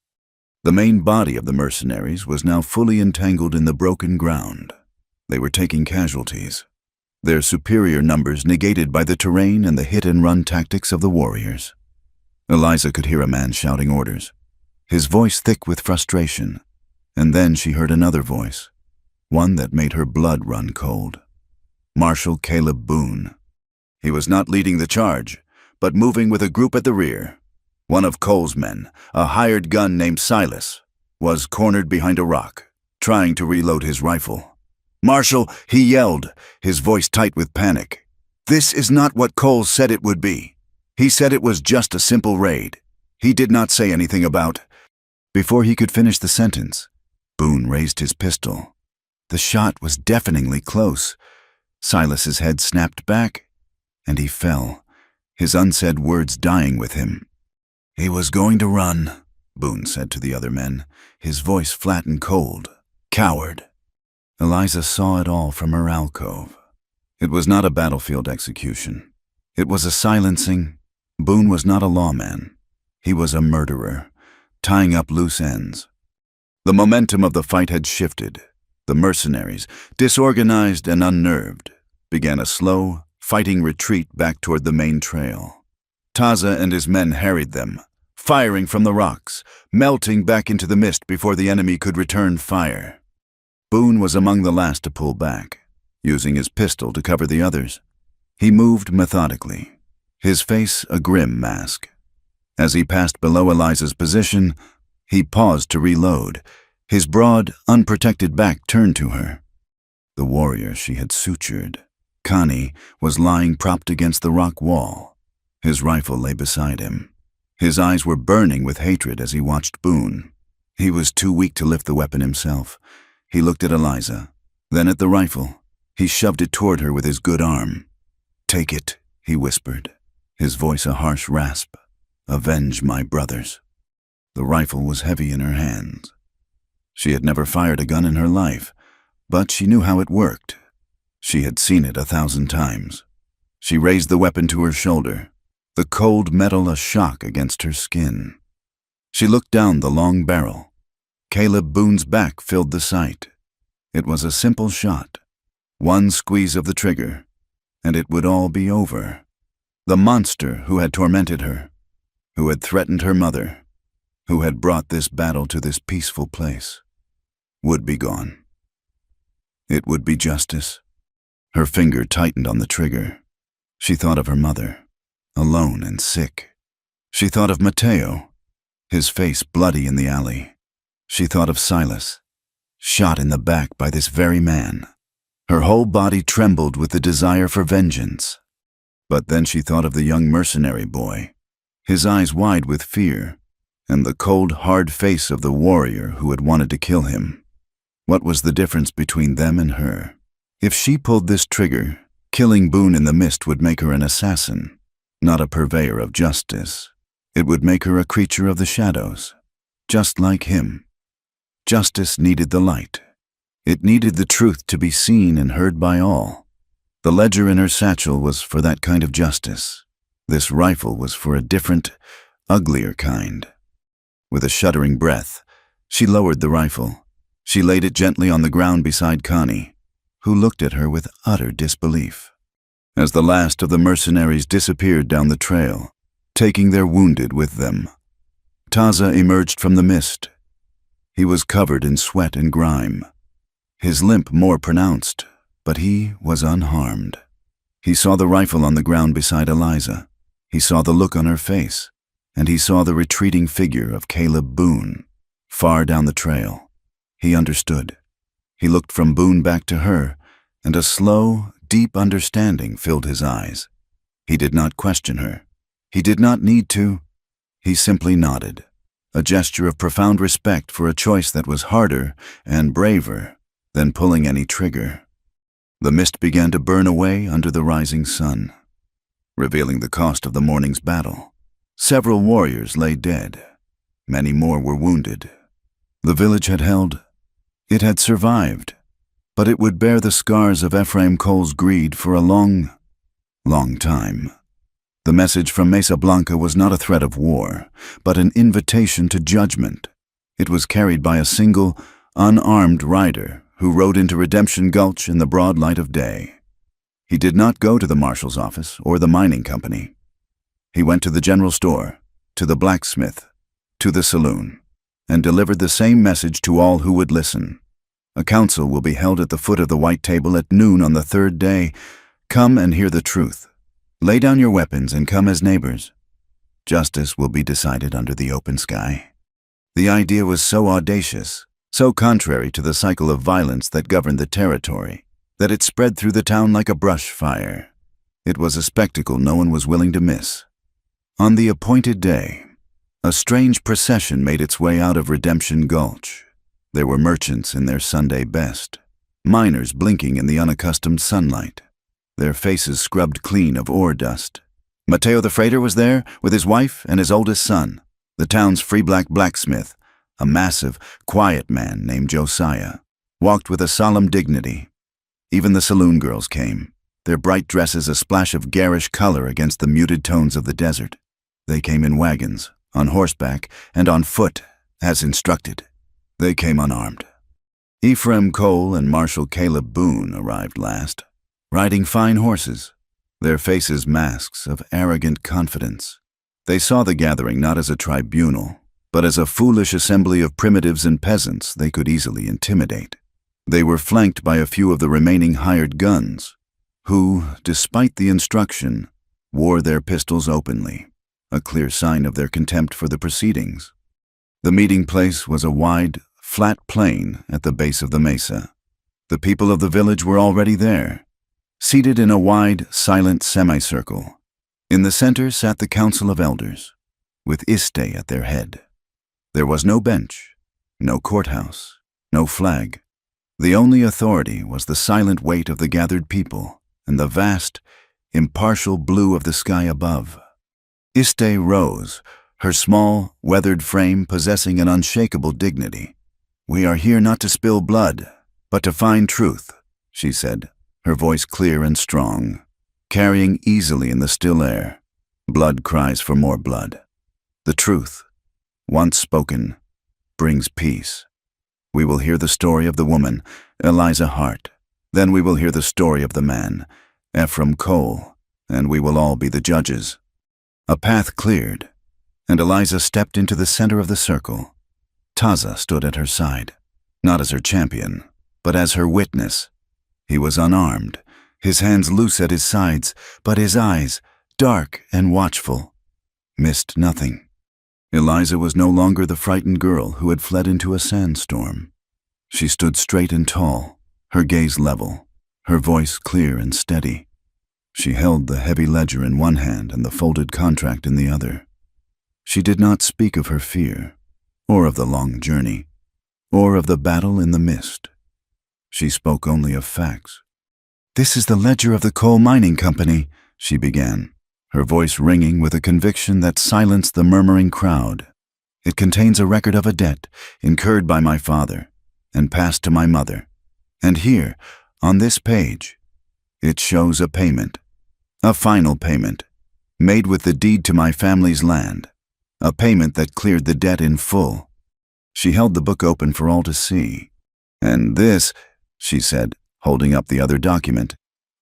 The main body of the mercenaries was now fully entangled in the broken ground. They were taking casualties, their superior numbers negated by the terrain and the hit-and-run tactics of the warriors. Eliza could hear a man shouting orders, his voice thick with frustration, and then she heard another voice, one that made her blood run cold. Marshal Caleb Boone. He was not leading the charge, but moving with a group at the rear. One of Cole's men, a hired gun named Silas, was cornered behind a rock, trying to reload his rifle. "Marshal," he yelled, his voice tight with panic. "This is not what Cole said it would be. He said it was just a simple raid. He did not say anything about—" Before he could finish the sentence, Boone raised his pistol. The shot was deafeningly close. Silas's head snapped back, and he fell, his unsaid words dying with him. "He was going to run," Boone said to the other men, his voice flat and cold. "Coward." Eliza saw it all from her alcove. It was not a battlefield execution. It was a silencing. Boone was not a lawman. He was a murderer, tying up loose ends. The momentum of the fight had shifted. The mercenaries, disorganized and unnerved, began a slow, fighting retreat back toward the main trail. Taza and his men harried them, firing from the rocks, melting back into the mist before the enemy could return fire. Boone was among the last to pull back, using his pistol to cover the others. He moved methodically, his face a grim mask. As he passed below Eliza's position, he paused to reload, his broad, unprotected back turned to her. The warrior she had sutured, Connie, was lying propped against the rock wall. His rifle lay beside him. His eyes were burning with hatred as he watched Boone. He was too weak to lift the weapon himself. He looked at Eliza, then at the rifle. He shoved it toward her with his good arm. "Take it," he whispered, his voice a harsh rasp. "Avenge my brothers." The rifle was heavy in her hands. She had never fired a gun in her life, but she knew how it worked. She had seen it 1,000 times. She raised the weapon to her shoulder, the cold metal a shock against her skin. She looked down the long barrel. Caleb Boone's back filled the sight. It was a simple shot. One squeeze of the trigger, and it would all be over. The monster who had tormented her, who had threatened her mother, who had brought this battle to this peaceful place, would be gone. It would be justice. Her finger tightened on the trigger. She thought of her mother, alone and sick. She thought of Mateo, his face bloody in the alley. She thought of Silas, shot in the back by this very man. Her whole body trembled with the desire for vengeance. But then she thought of the young mercenary boy, his eyes wide with fear, and the cold, hard face of the warrior who had wanted to kill him. What was the difference between them and her? If she pulled this trigger, killing Boone in the mist would make her an assassin, not a purveyor of justice. It would make her a creature of the shadows, just like him. Justice needed the light. It needed the truth to be seen and heard by all. The ledger in her satchel was for that kind of justice. This rifle was for a different, uglier kind. With a shuddering breath, she lowered the rifle. She laid it gently on the ground beside Connie, who looked at her with utter disbelief. As the last of the mercenaries disappeared down the trail, taking their wounded with them, Taza emerged from the mist. He was covered in sweat and grime, his limp more pronounced, but he was unharmed. He saw the rifle on the ground beside Eliza. He saw the look on her face, and he saw the retreating figure of Caleb Boone, far down the trail. He understood. He looked from Boone back to her, and a slow, deep understanding filled his eyes. He did not question her. He did not need to. He simply nodded, a gesture of profound respect for a choice that was harder and braver than pulling any trigger. The mist began to burn away under the rising sun, revealing the cost of the morning's battle. Several warriors lay dead. Many more were wounded. The village had held. It had survived, but it would bear the scars of Ephraim Cole's greed for a long, long time. The message from Mesa Blanca was not a threat of war, but an invitation to judgment. It was carried by a single, unarmed rider who rode into Redemption Gulch in the broad light of day. He did not go to the marshal's office or the mining company. He went to the general store, to the blacksmith, to the saloon, and delivered the same message to all who would listen. A council will be held at the foot of the white table at noon on the third day. Come and hear the truth. Lay down your weapons and come as neighbors. Justice will be decided under the open sky. The idea was so audacious, so contrary to the cycle of violence that governed the territory, that it spread through the town like a brush fire. It was a spectacle no one was willing to miss. On the appointed day, a strange procession made its way out of Redemption Gulch. There were merchants in their Sunday best, miners blinking in the unaccustomed sunlight, their faces scrubbed clean of ore dust. Mateo the freighter was there with his wife and his oldest son, the town's free black blacksmith, a massive, quiet man named Josiah, walked with a solemn dignity. Even the saloon girls came, their bright dresses a splash of garish color against the muted tones of the desert. They came in wagons, on horseback, and on foot, as instructed. They came unarmed. Ephraim Cole and Marshal Caleb Boone arrived last, riding fine horses, their faces masks of arrogant confidence. They saw the gathering not as a tribunal, but as a foolish assembly of primitives and peasants they could easily intimidate. They were flanked by a few of the remaining hired guns, who, despite the instruction, wore their pistols openly, a clear sign of their contempt for the proceedings. The meeting place was a wide, flat plain at the base of the mesa. The people of the village were already there, seated in a wide, silent semicircle. In the center sat the council of elders, with Iste at their head. There was no bench, No courthouse, no flag. The only authority was the silent weight of the gathered people and the vast, impartial blue of the sky above. Iste rose, her small, weathered frame possessing an unshakable dignity. "We are here not to spill blood, but to find truth," she said, her voice clear and strong, carrying easily in the still air. Blood cries for more blood. The truth, once spoken, brings peace. We will hear the story of the woman, Eliza Hart. Then we will hear the story of the man, Ephraim Cole, and we will all be the judges. A path cleared, and Eliza stepped into the center of the circle. Taza stood at her side, not as her champion, but as her witness. He was unarmed, his hands loose at his sides, but his eyes, dark and watchful, missed nothing. Eliza was no longer the frightened girl who had fled into a sandstorm. She stood straight and tall, her gaze level, her voice clear and steady. She held the heavy ledger in one hand and the folded contract in the other. She did not speak of her fear, or of the long journey, or of the battle in the mist. She spoke only of facts. "This is the ledger of the coal mining company," she began, her voice ringing with a conviction that silenced the murmuring crowd. "It contains a record of a debt incurred by my father and passed to my mother. And here, on this page, it shows a payment, a final payment, made with the deed to my family's land, a payment that cleared the debt in full." She held the book open for all to see. "And this," she said, holding up the other document,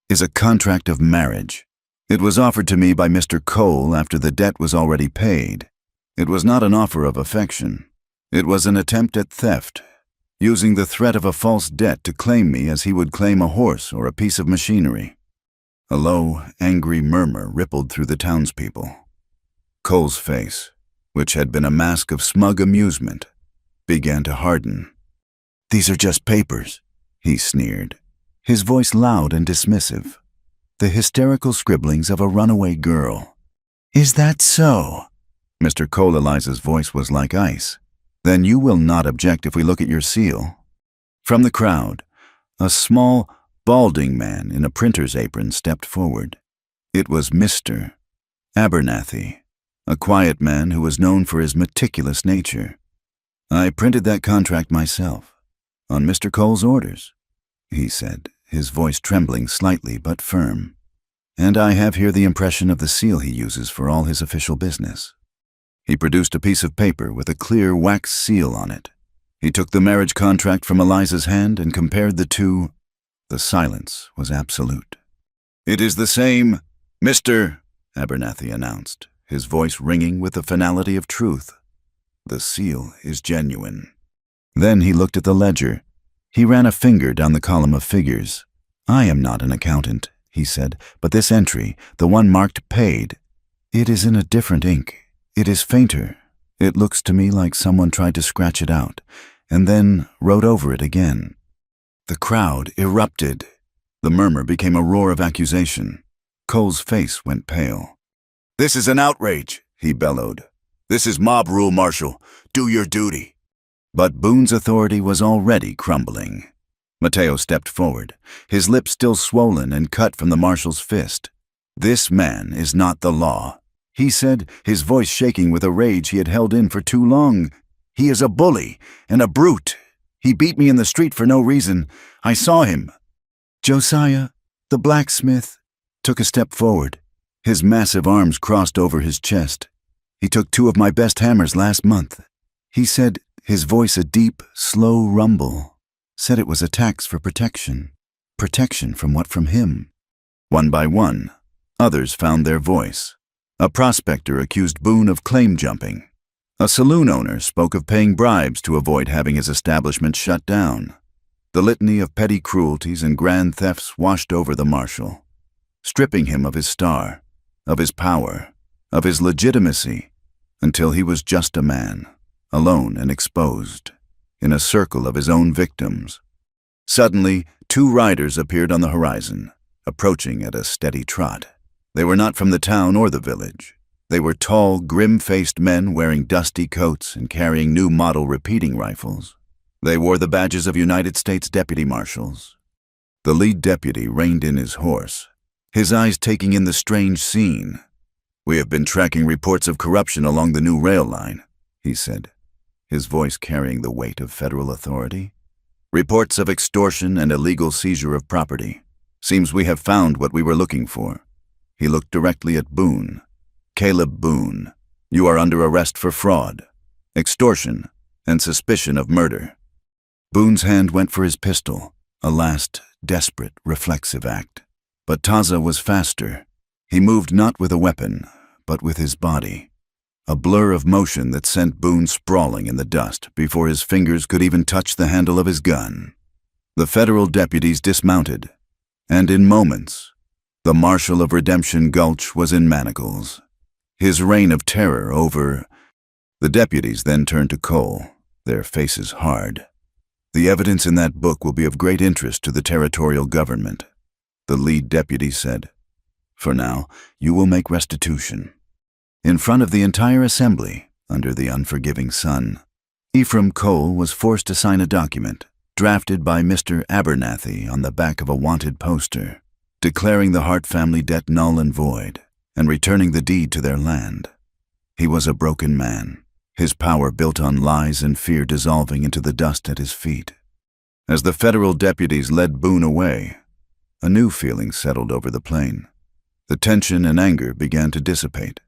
"is a contract of marriage. It was offered to me by Mr. Cole after the debt was already paid. It was not an offer of affection. It was an attempt at theft, using the threat of a false debt to claim me as he would claim a horse or a piece of machinery." A low, angry murmur rippled through the townspeople. Cole's face, which had been a mask of smug amusement, began to harden. "These are just papers," he sneered, his voice loud and dismissive. The hysterical scribblings of a runaway girl. "Is that so?" Mr. Cole Eliza's voice was like ice. "Then you will not object if we look at your seal." From the crowd, a small, balding man in a printer's apron stepped forward. It was Mr. Abernathy, a quiet man who was known for his meticulous nature. "I printed that contract myself, on Mr. Cole's orders," he said, his voice trembling slightly but firm. "And I have here the impression of the seal he uses for all his official business." He produced a piece of paper with a clear wax seal on it. He took the marriage contract from Eliza's hand and compared the two. The silence was absolute. "It is the same, Mr. Abernathy announced, his voice ringing with the finality of truth. "The seal is genuine." Then he looked at the ledger. He ran a finger down the column of figures. "I am not an accountant," he said, "but this entry, the one marked paid, it is in a different ink. It is fainter. It looks to me like someone tried to scratch it out, and then wrote over it again." The crowd erupted. The murmur became a roar of accusation. Cole's face went pale. "This is an outrage," he bellowed. "This is mob rule, Marshal. Do your duty." But Boone's authority was already crumbling. Mateo stepped forward, his lips still swollen and cut from the marshal's fist. "This man is not the law," he said, his voice shaking with a rage he had held in for too long. "He is a bully and a brute. He beat me in the street for no reason. I saw him." Josiah, the blacksmith, took a step forward. His massive arms crossed over his chest. "He took 2 of my best hammers last month," he said, his voice a deep, slow rumble. "Said it was a tax for protection. Protection from what? From him." One by one, others found their voice. A prospector accused Boone of claim jumping. A saloon owner spoke of paying bribes to avoid having his establishment shut down. The litany of petty cruelties and grand thefts washed over the marshal, stripping him of his star, of his power, of his legitimacy, until he was just a man, alone and exposed, in a circle of his own victims. Suddenly, 2 riders appeared on the horizon, approaching at a steady trot. They were not from the town or the village. They were tall, grim-faced men wearing dusty coats and carrying new model repeating rifles. They wore the badges of United States deputy marshals. The lead deputy reined in his horse, his eyes taking in the strange scene. "We have been tracking reports of corruption along the new rail line," he said, his voice carrying the weight of federal authority. "Reports of extortion and illegal seizure of property. Seems we have found what we were looking for." He looked directly at Boone. "Caleb Boone, you are under arrest for fraud, extortion, and suspicion of murder." Boone's hand went for his pistol, a last, desperate, reflexive act. But Taza was faster. He moved not with a weapon, but with his body. A blur of motion that sent Boone sprawling in the dust before his fingers could even touch the handle of his gun. The federal deputies dismounted, and in moments, the Marshal of Redemption Gulch was in manacles. His reign of terror over. The deputies then turned to Cole, their faces hard. "The evidence in that book will be of great interest to the territorial government," the lead deputy said. "For now, you will make restitution." In front of the entire assembly, under the unforgiving sun, Ephraim Cole was forced to sign a document, drafted by Mr. Abernathy on the back of a wanted poster, declaring the Hart family debt null and void, and returning the deed to their land. He was a broken man, his power built on lies and fear dissolving into the dust at his feet. As the federal deputies led Boone away, a new feeling settled over the plain. The tension and anger began to dissipate,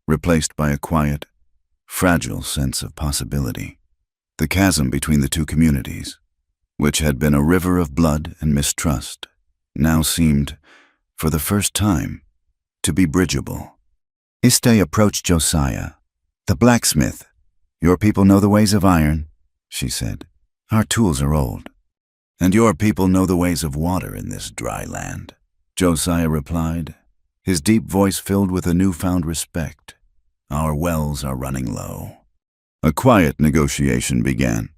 replaced by a quiet, fragile sense of possibility. The chasm between the two communities, which had been a river of blood and mistrust, now seemed, for the first time, to be bridgeable. Iste approached Josiah. "The blacksmith. Your people know the ways of iron," she said. "Our tools are old." "And your people know the ways of water in this dry land," Josiah replied, his deep voice filled with a newfound respect. "Our wells are running low." A quiet negotiation began.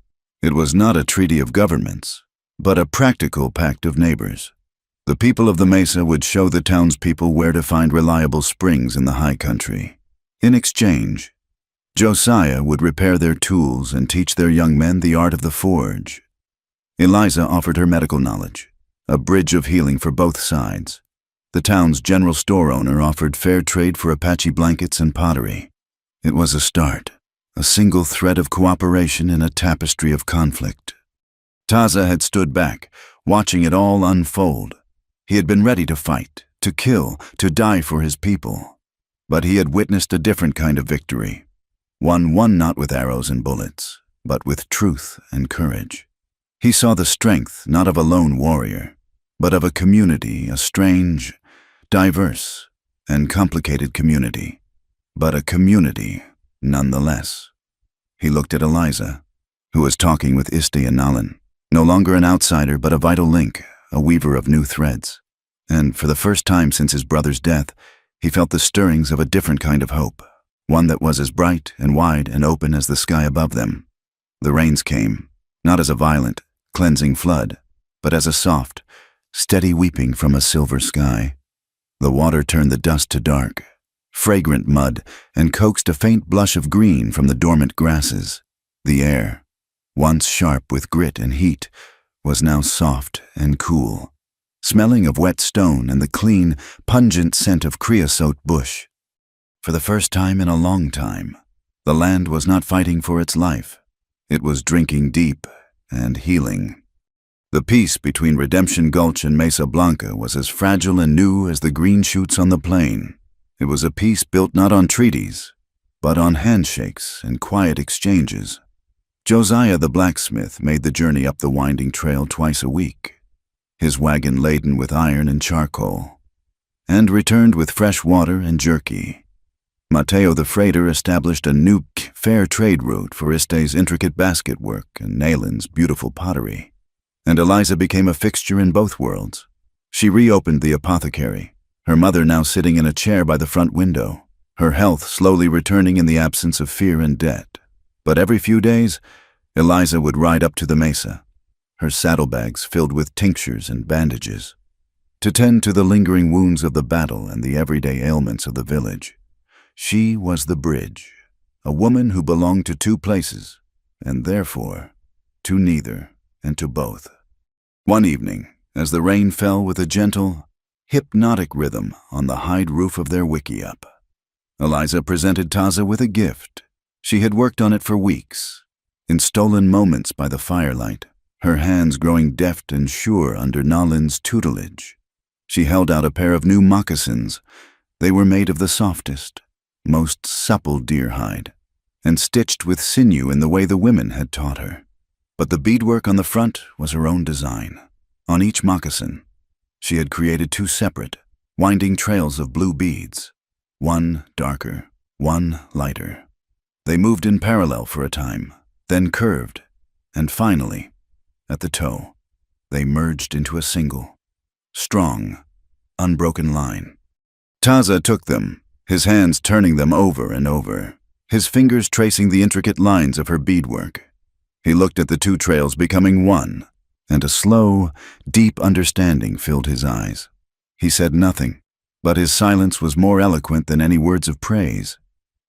It was not a treaty of governments, but a practical pact of neighbors. The people of the Mesa would show the townspeople where to find reliable springs in the high country. In exchange, Josiah would repair their tools and teach their young men the art of the forge. Eliza offered her medical knowledge, a bridge of healing for both sides. The town's general store owner offered fair trade for Apache blankets and pottery. It was a start, a single thread of cooperation in a tapestry of conflict. Taza had stood back, watching it all unfold. He had been ready to fight, to kill, to die for his people. But he had witnessed a different kind of victory, one won not with arrows and bullets, but with truth and courage. He saw the strength not of a lone warrior, but of a community, a strange, diverse, and complicated community, but a community nonetheless. He looked at Eliza, who was talking with Isti and Nalan, no longer an outsider but a vital link, a weaver of new threads. And for the first time since his brother's death, he felt the stirrings of a different kind of hope, one that was as bright and wide and open as the sky above them. The rains came, not as a violent, cleansing flood, but as a soft, steady weeping from a silver sky. The water turned the dust to dark, fragrant mud, and coaxed a faint blush of green from the dormant grasses. The air, once sharp with grit and heat, was now soft and cool, smelling of wet stone and the clean, pungent scent of creosote bush. For the first time in a long time, the land was not fighting for its life. It was drinking deep and healing. The peace between Redemption Gulch and Mesa Blanca was as fragile and new as the green shoots on the plain. It was a peace built not on treaties, but on handshakes and quiet exchanges. Josiah the blacksmith made the journey up the winding trail twice a week, his wagon laden with iron and charcoal, and returned with fresh water and jerky. Mateo the freighter established a new fair trade route for Iste's intricate basket work and Nalan's beautiful pottery. And Eliza became a fixture in both worlds. She reopened the apothecary, her mother now sitting in a chair by the front window, her health slowly returning in the absence of fear and debt. But every few days, Eliza would ride up to the mesa, her saddlebags filled with tinctures and bandages, to tend to the lingering wounds of the battle and the everyday ailments of the village. She was the bridge, a woman who belonged to two places, and therefore to neither and to both. One evening, as the rain fell with a gentle, hypnotic rhythm on the hide roof of their wickiup, Eliza presented Taza with a gift. She had worked on it for weeks, in stolen moments by the firelight, her hands growing deft and sure under Nalin's tutelage. She held out a pair of new moccasins. They were made of the softest, most supple deer hide, and stitched with sinew in the way the women had taught her. But the beadwork on the front was her own design. On each moccasin, she had created two separate, winding trails of blue beads, one darker, one lighter. They moved in parallel for a time, then curved, and finally, at the toe, they merged into a single, strong, unbroken line. Taza took them, his hands turning them over and over, his fingers tracing the intricate lines of her beadwork. He looked at the two trails becoming one, and a slow, deep understanding filled his eyes. He said nothing, but his silence was more eloquent than any words of praise.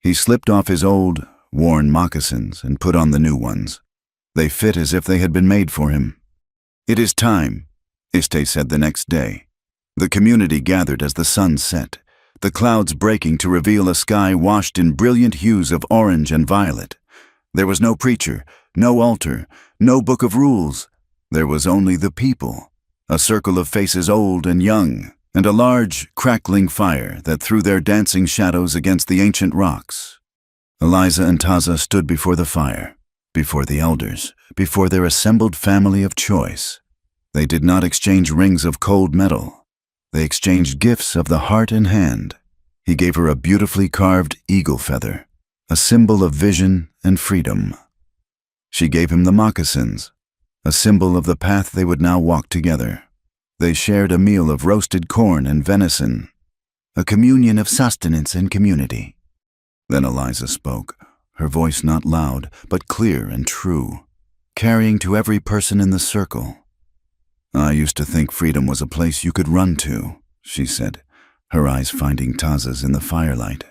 He slipped off his old, worn moccasins and put on the new ones. They fit as if they had been made for him. "It is time," Iste said the next day. The community gathered as the sun set, the clouds breaking to reveal a sky washed in brilliant hues of orange and violet. There was no preacher, no altar, no book of rules. There was only the people, a circle of faces old and young, and a large, crackling fire that threw their dancing shadows against the ancient rocks. Eliza and Taza stood before the fire, before the elders, before their assembled family of choice. They did not exchange rings of cold metal. They exchanged gifts of the heart and hand. He gave her a beautifully carved eagle feather, a symbol of vision and freedom. She gave him the moccasins, a symbol of the path they would now walk together. They shared a meal of roasted corn and venison, a communion of sustenance and community. Then Eliza spoke, her voice not loud, but clear and true, carrying to every person in the circle. "I used to think freedom was a place you could run to," she said, her eyes finding Taza's in the firelight.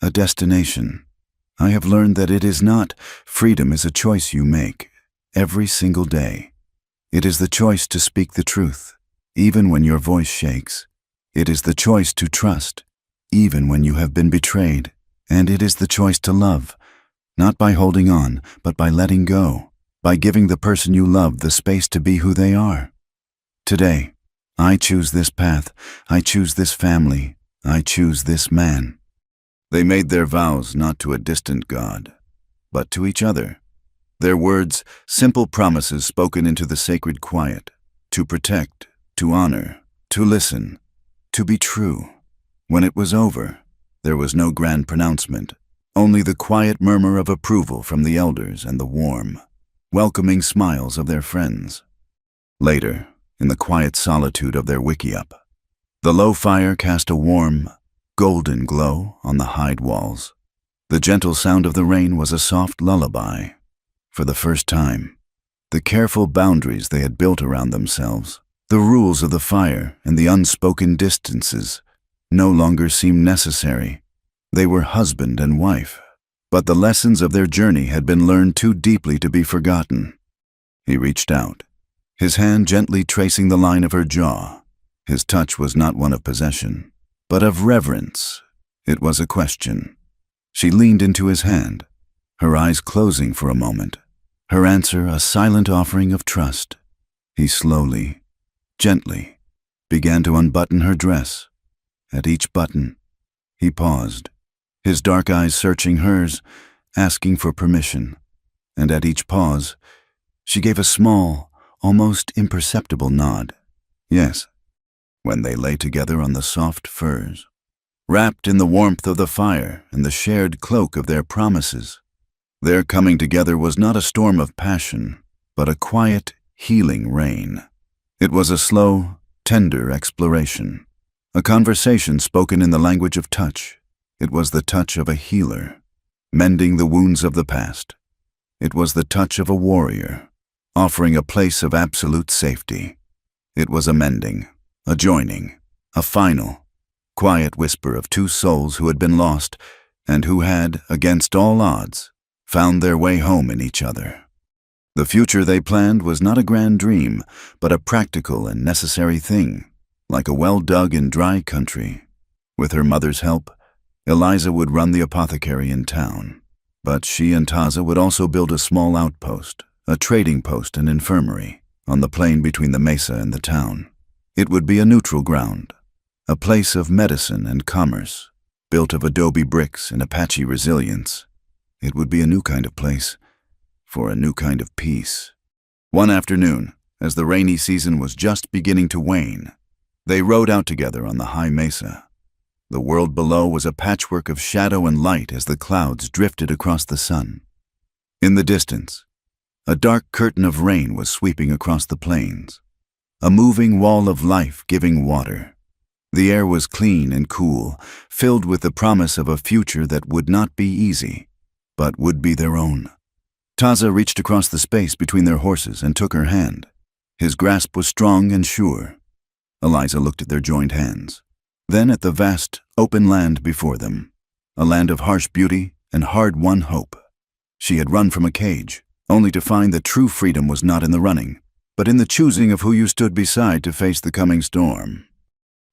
"A destination. I have learned that it is not. Freedom is a choice you make, every single day. It is the choice to speak the truth, even when your voice shakes. It is the choice to trust, even when you have been betrayed. And it is the choice to love, not by holding on, but by letting go, by giving the person you love the space to be who they are. Today, I choose this path, I choose this family, I choose this man." They made their vows not to a distant God, but to each other. Their words, simple promises spoken into the sacred quiet, to protect, to honor, to listen, to be true. When it was over, there was no grand pronouncement, only the quiet murmur of approval from the elders and the warm, welcoming smiles of their friends. Later, in the quiet solitude of their wickiup, the low fire cast a warm, golden glow on the hide walls. The gentle sound of the rain was a soft lullaby. For the first time, the careful boundaries they had built around themselves, the rules of the fire and the unspoken distances, no longer seemed necessary. They were husband and wife, but the lessons of their journey had been learned too deeply to be forgotten. He reached out, his hand gently tracing the line of her jaw. His touch was not one of possession, but of reverence. It was a question. She leaned into his hand, her eyes closing for a moment, her answer a silent offering of trust. He slowly, gently, began to unbutton her dress. At each button, he paused, his dark eyes searching hers, asking for permission. And at each pause, she gave a small, almost imperceptible nod. Yes. When they lay together on the soft furs, wrapped in the warmth of the fire and the shared cloak of their promises, their coming together was not a storm of passion, but a quiet, healing rain. It was a slow, tender exploration, a conversation spoken in the language of touch. It was the touch of a healer, mending the wounds of the past. It was the touch of a warrior, offering a place of absolute safety. It was a mending, a joining, a final, quiet whisper of two souls who had been lost, and who had, against all odds, found their way home in each other. The future they planned was not a grand dream, but a practical and necessary thing, like a well-dug and dry country. With her mother's help, Eliza would run the apothecary in town, but she and Taza would also build a small outpost, a trading post and infirmary, on the plain between the mesa and the town. It would be a neutral ground, a place of medicine and commerce, built of adobe bricks and Apache resilience. It would be a new kind of place, for a new kind of peace. One afternoon, as the rainy season was just beginning to wane, they rode out together on the high mesa. The world below was a patchwork of shadow and light as the clouds drifted across the sun. In the distance, a dark curtain of rain was sweeping across the plains, a moving wall of life giving water. The air was clean and cool, filled with the promise of a future that would not be easy, but would be their own. Taza reached across the space between their horses and took her hand. His grasp was strong and sure. Eliza looked at their joined hands, then at the vast, open land before them, a land of harsh beauty and hard-won hope. She had run from a cage, only to find that true freedom was not in the running, but in the choosing of who you stood beside to face the coming storm.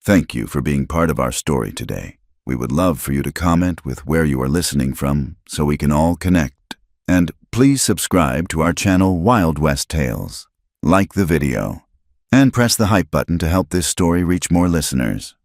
Thank you for being part of our story today. We would love for you to comment with where you are listening from so we can all connect. And please subscribe to our channel Wild West Tales, like the video, and press the hype button to help this story reach more listeners.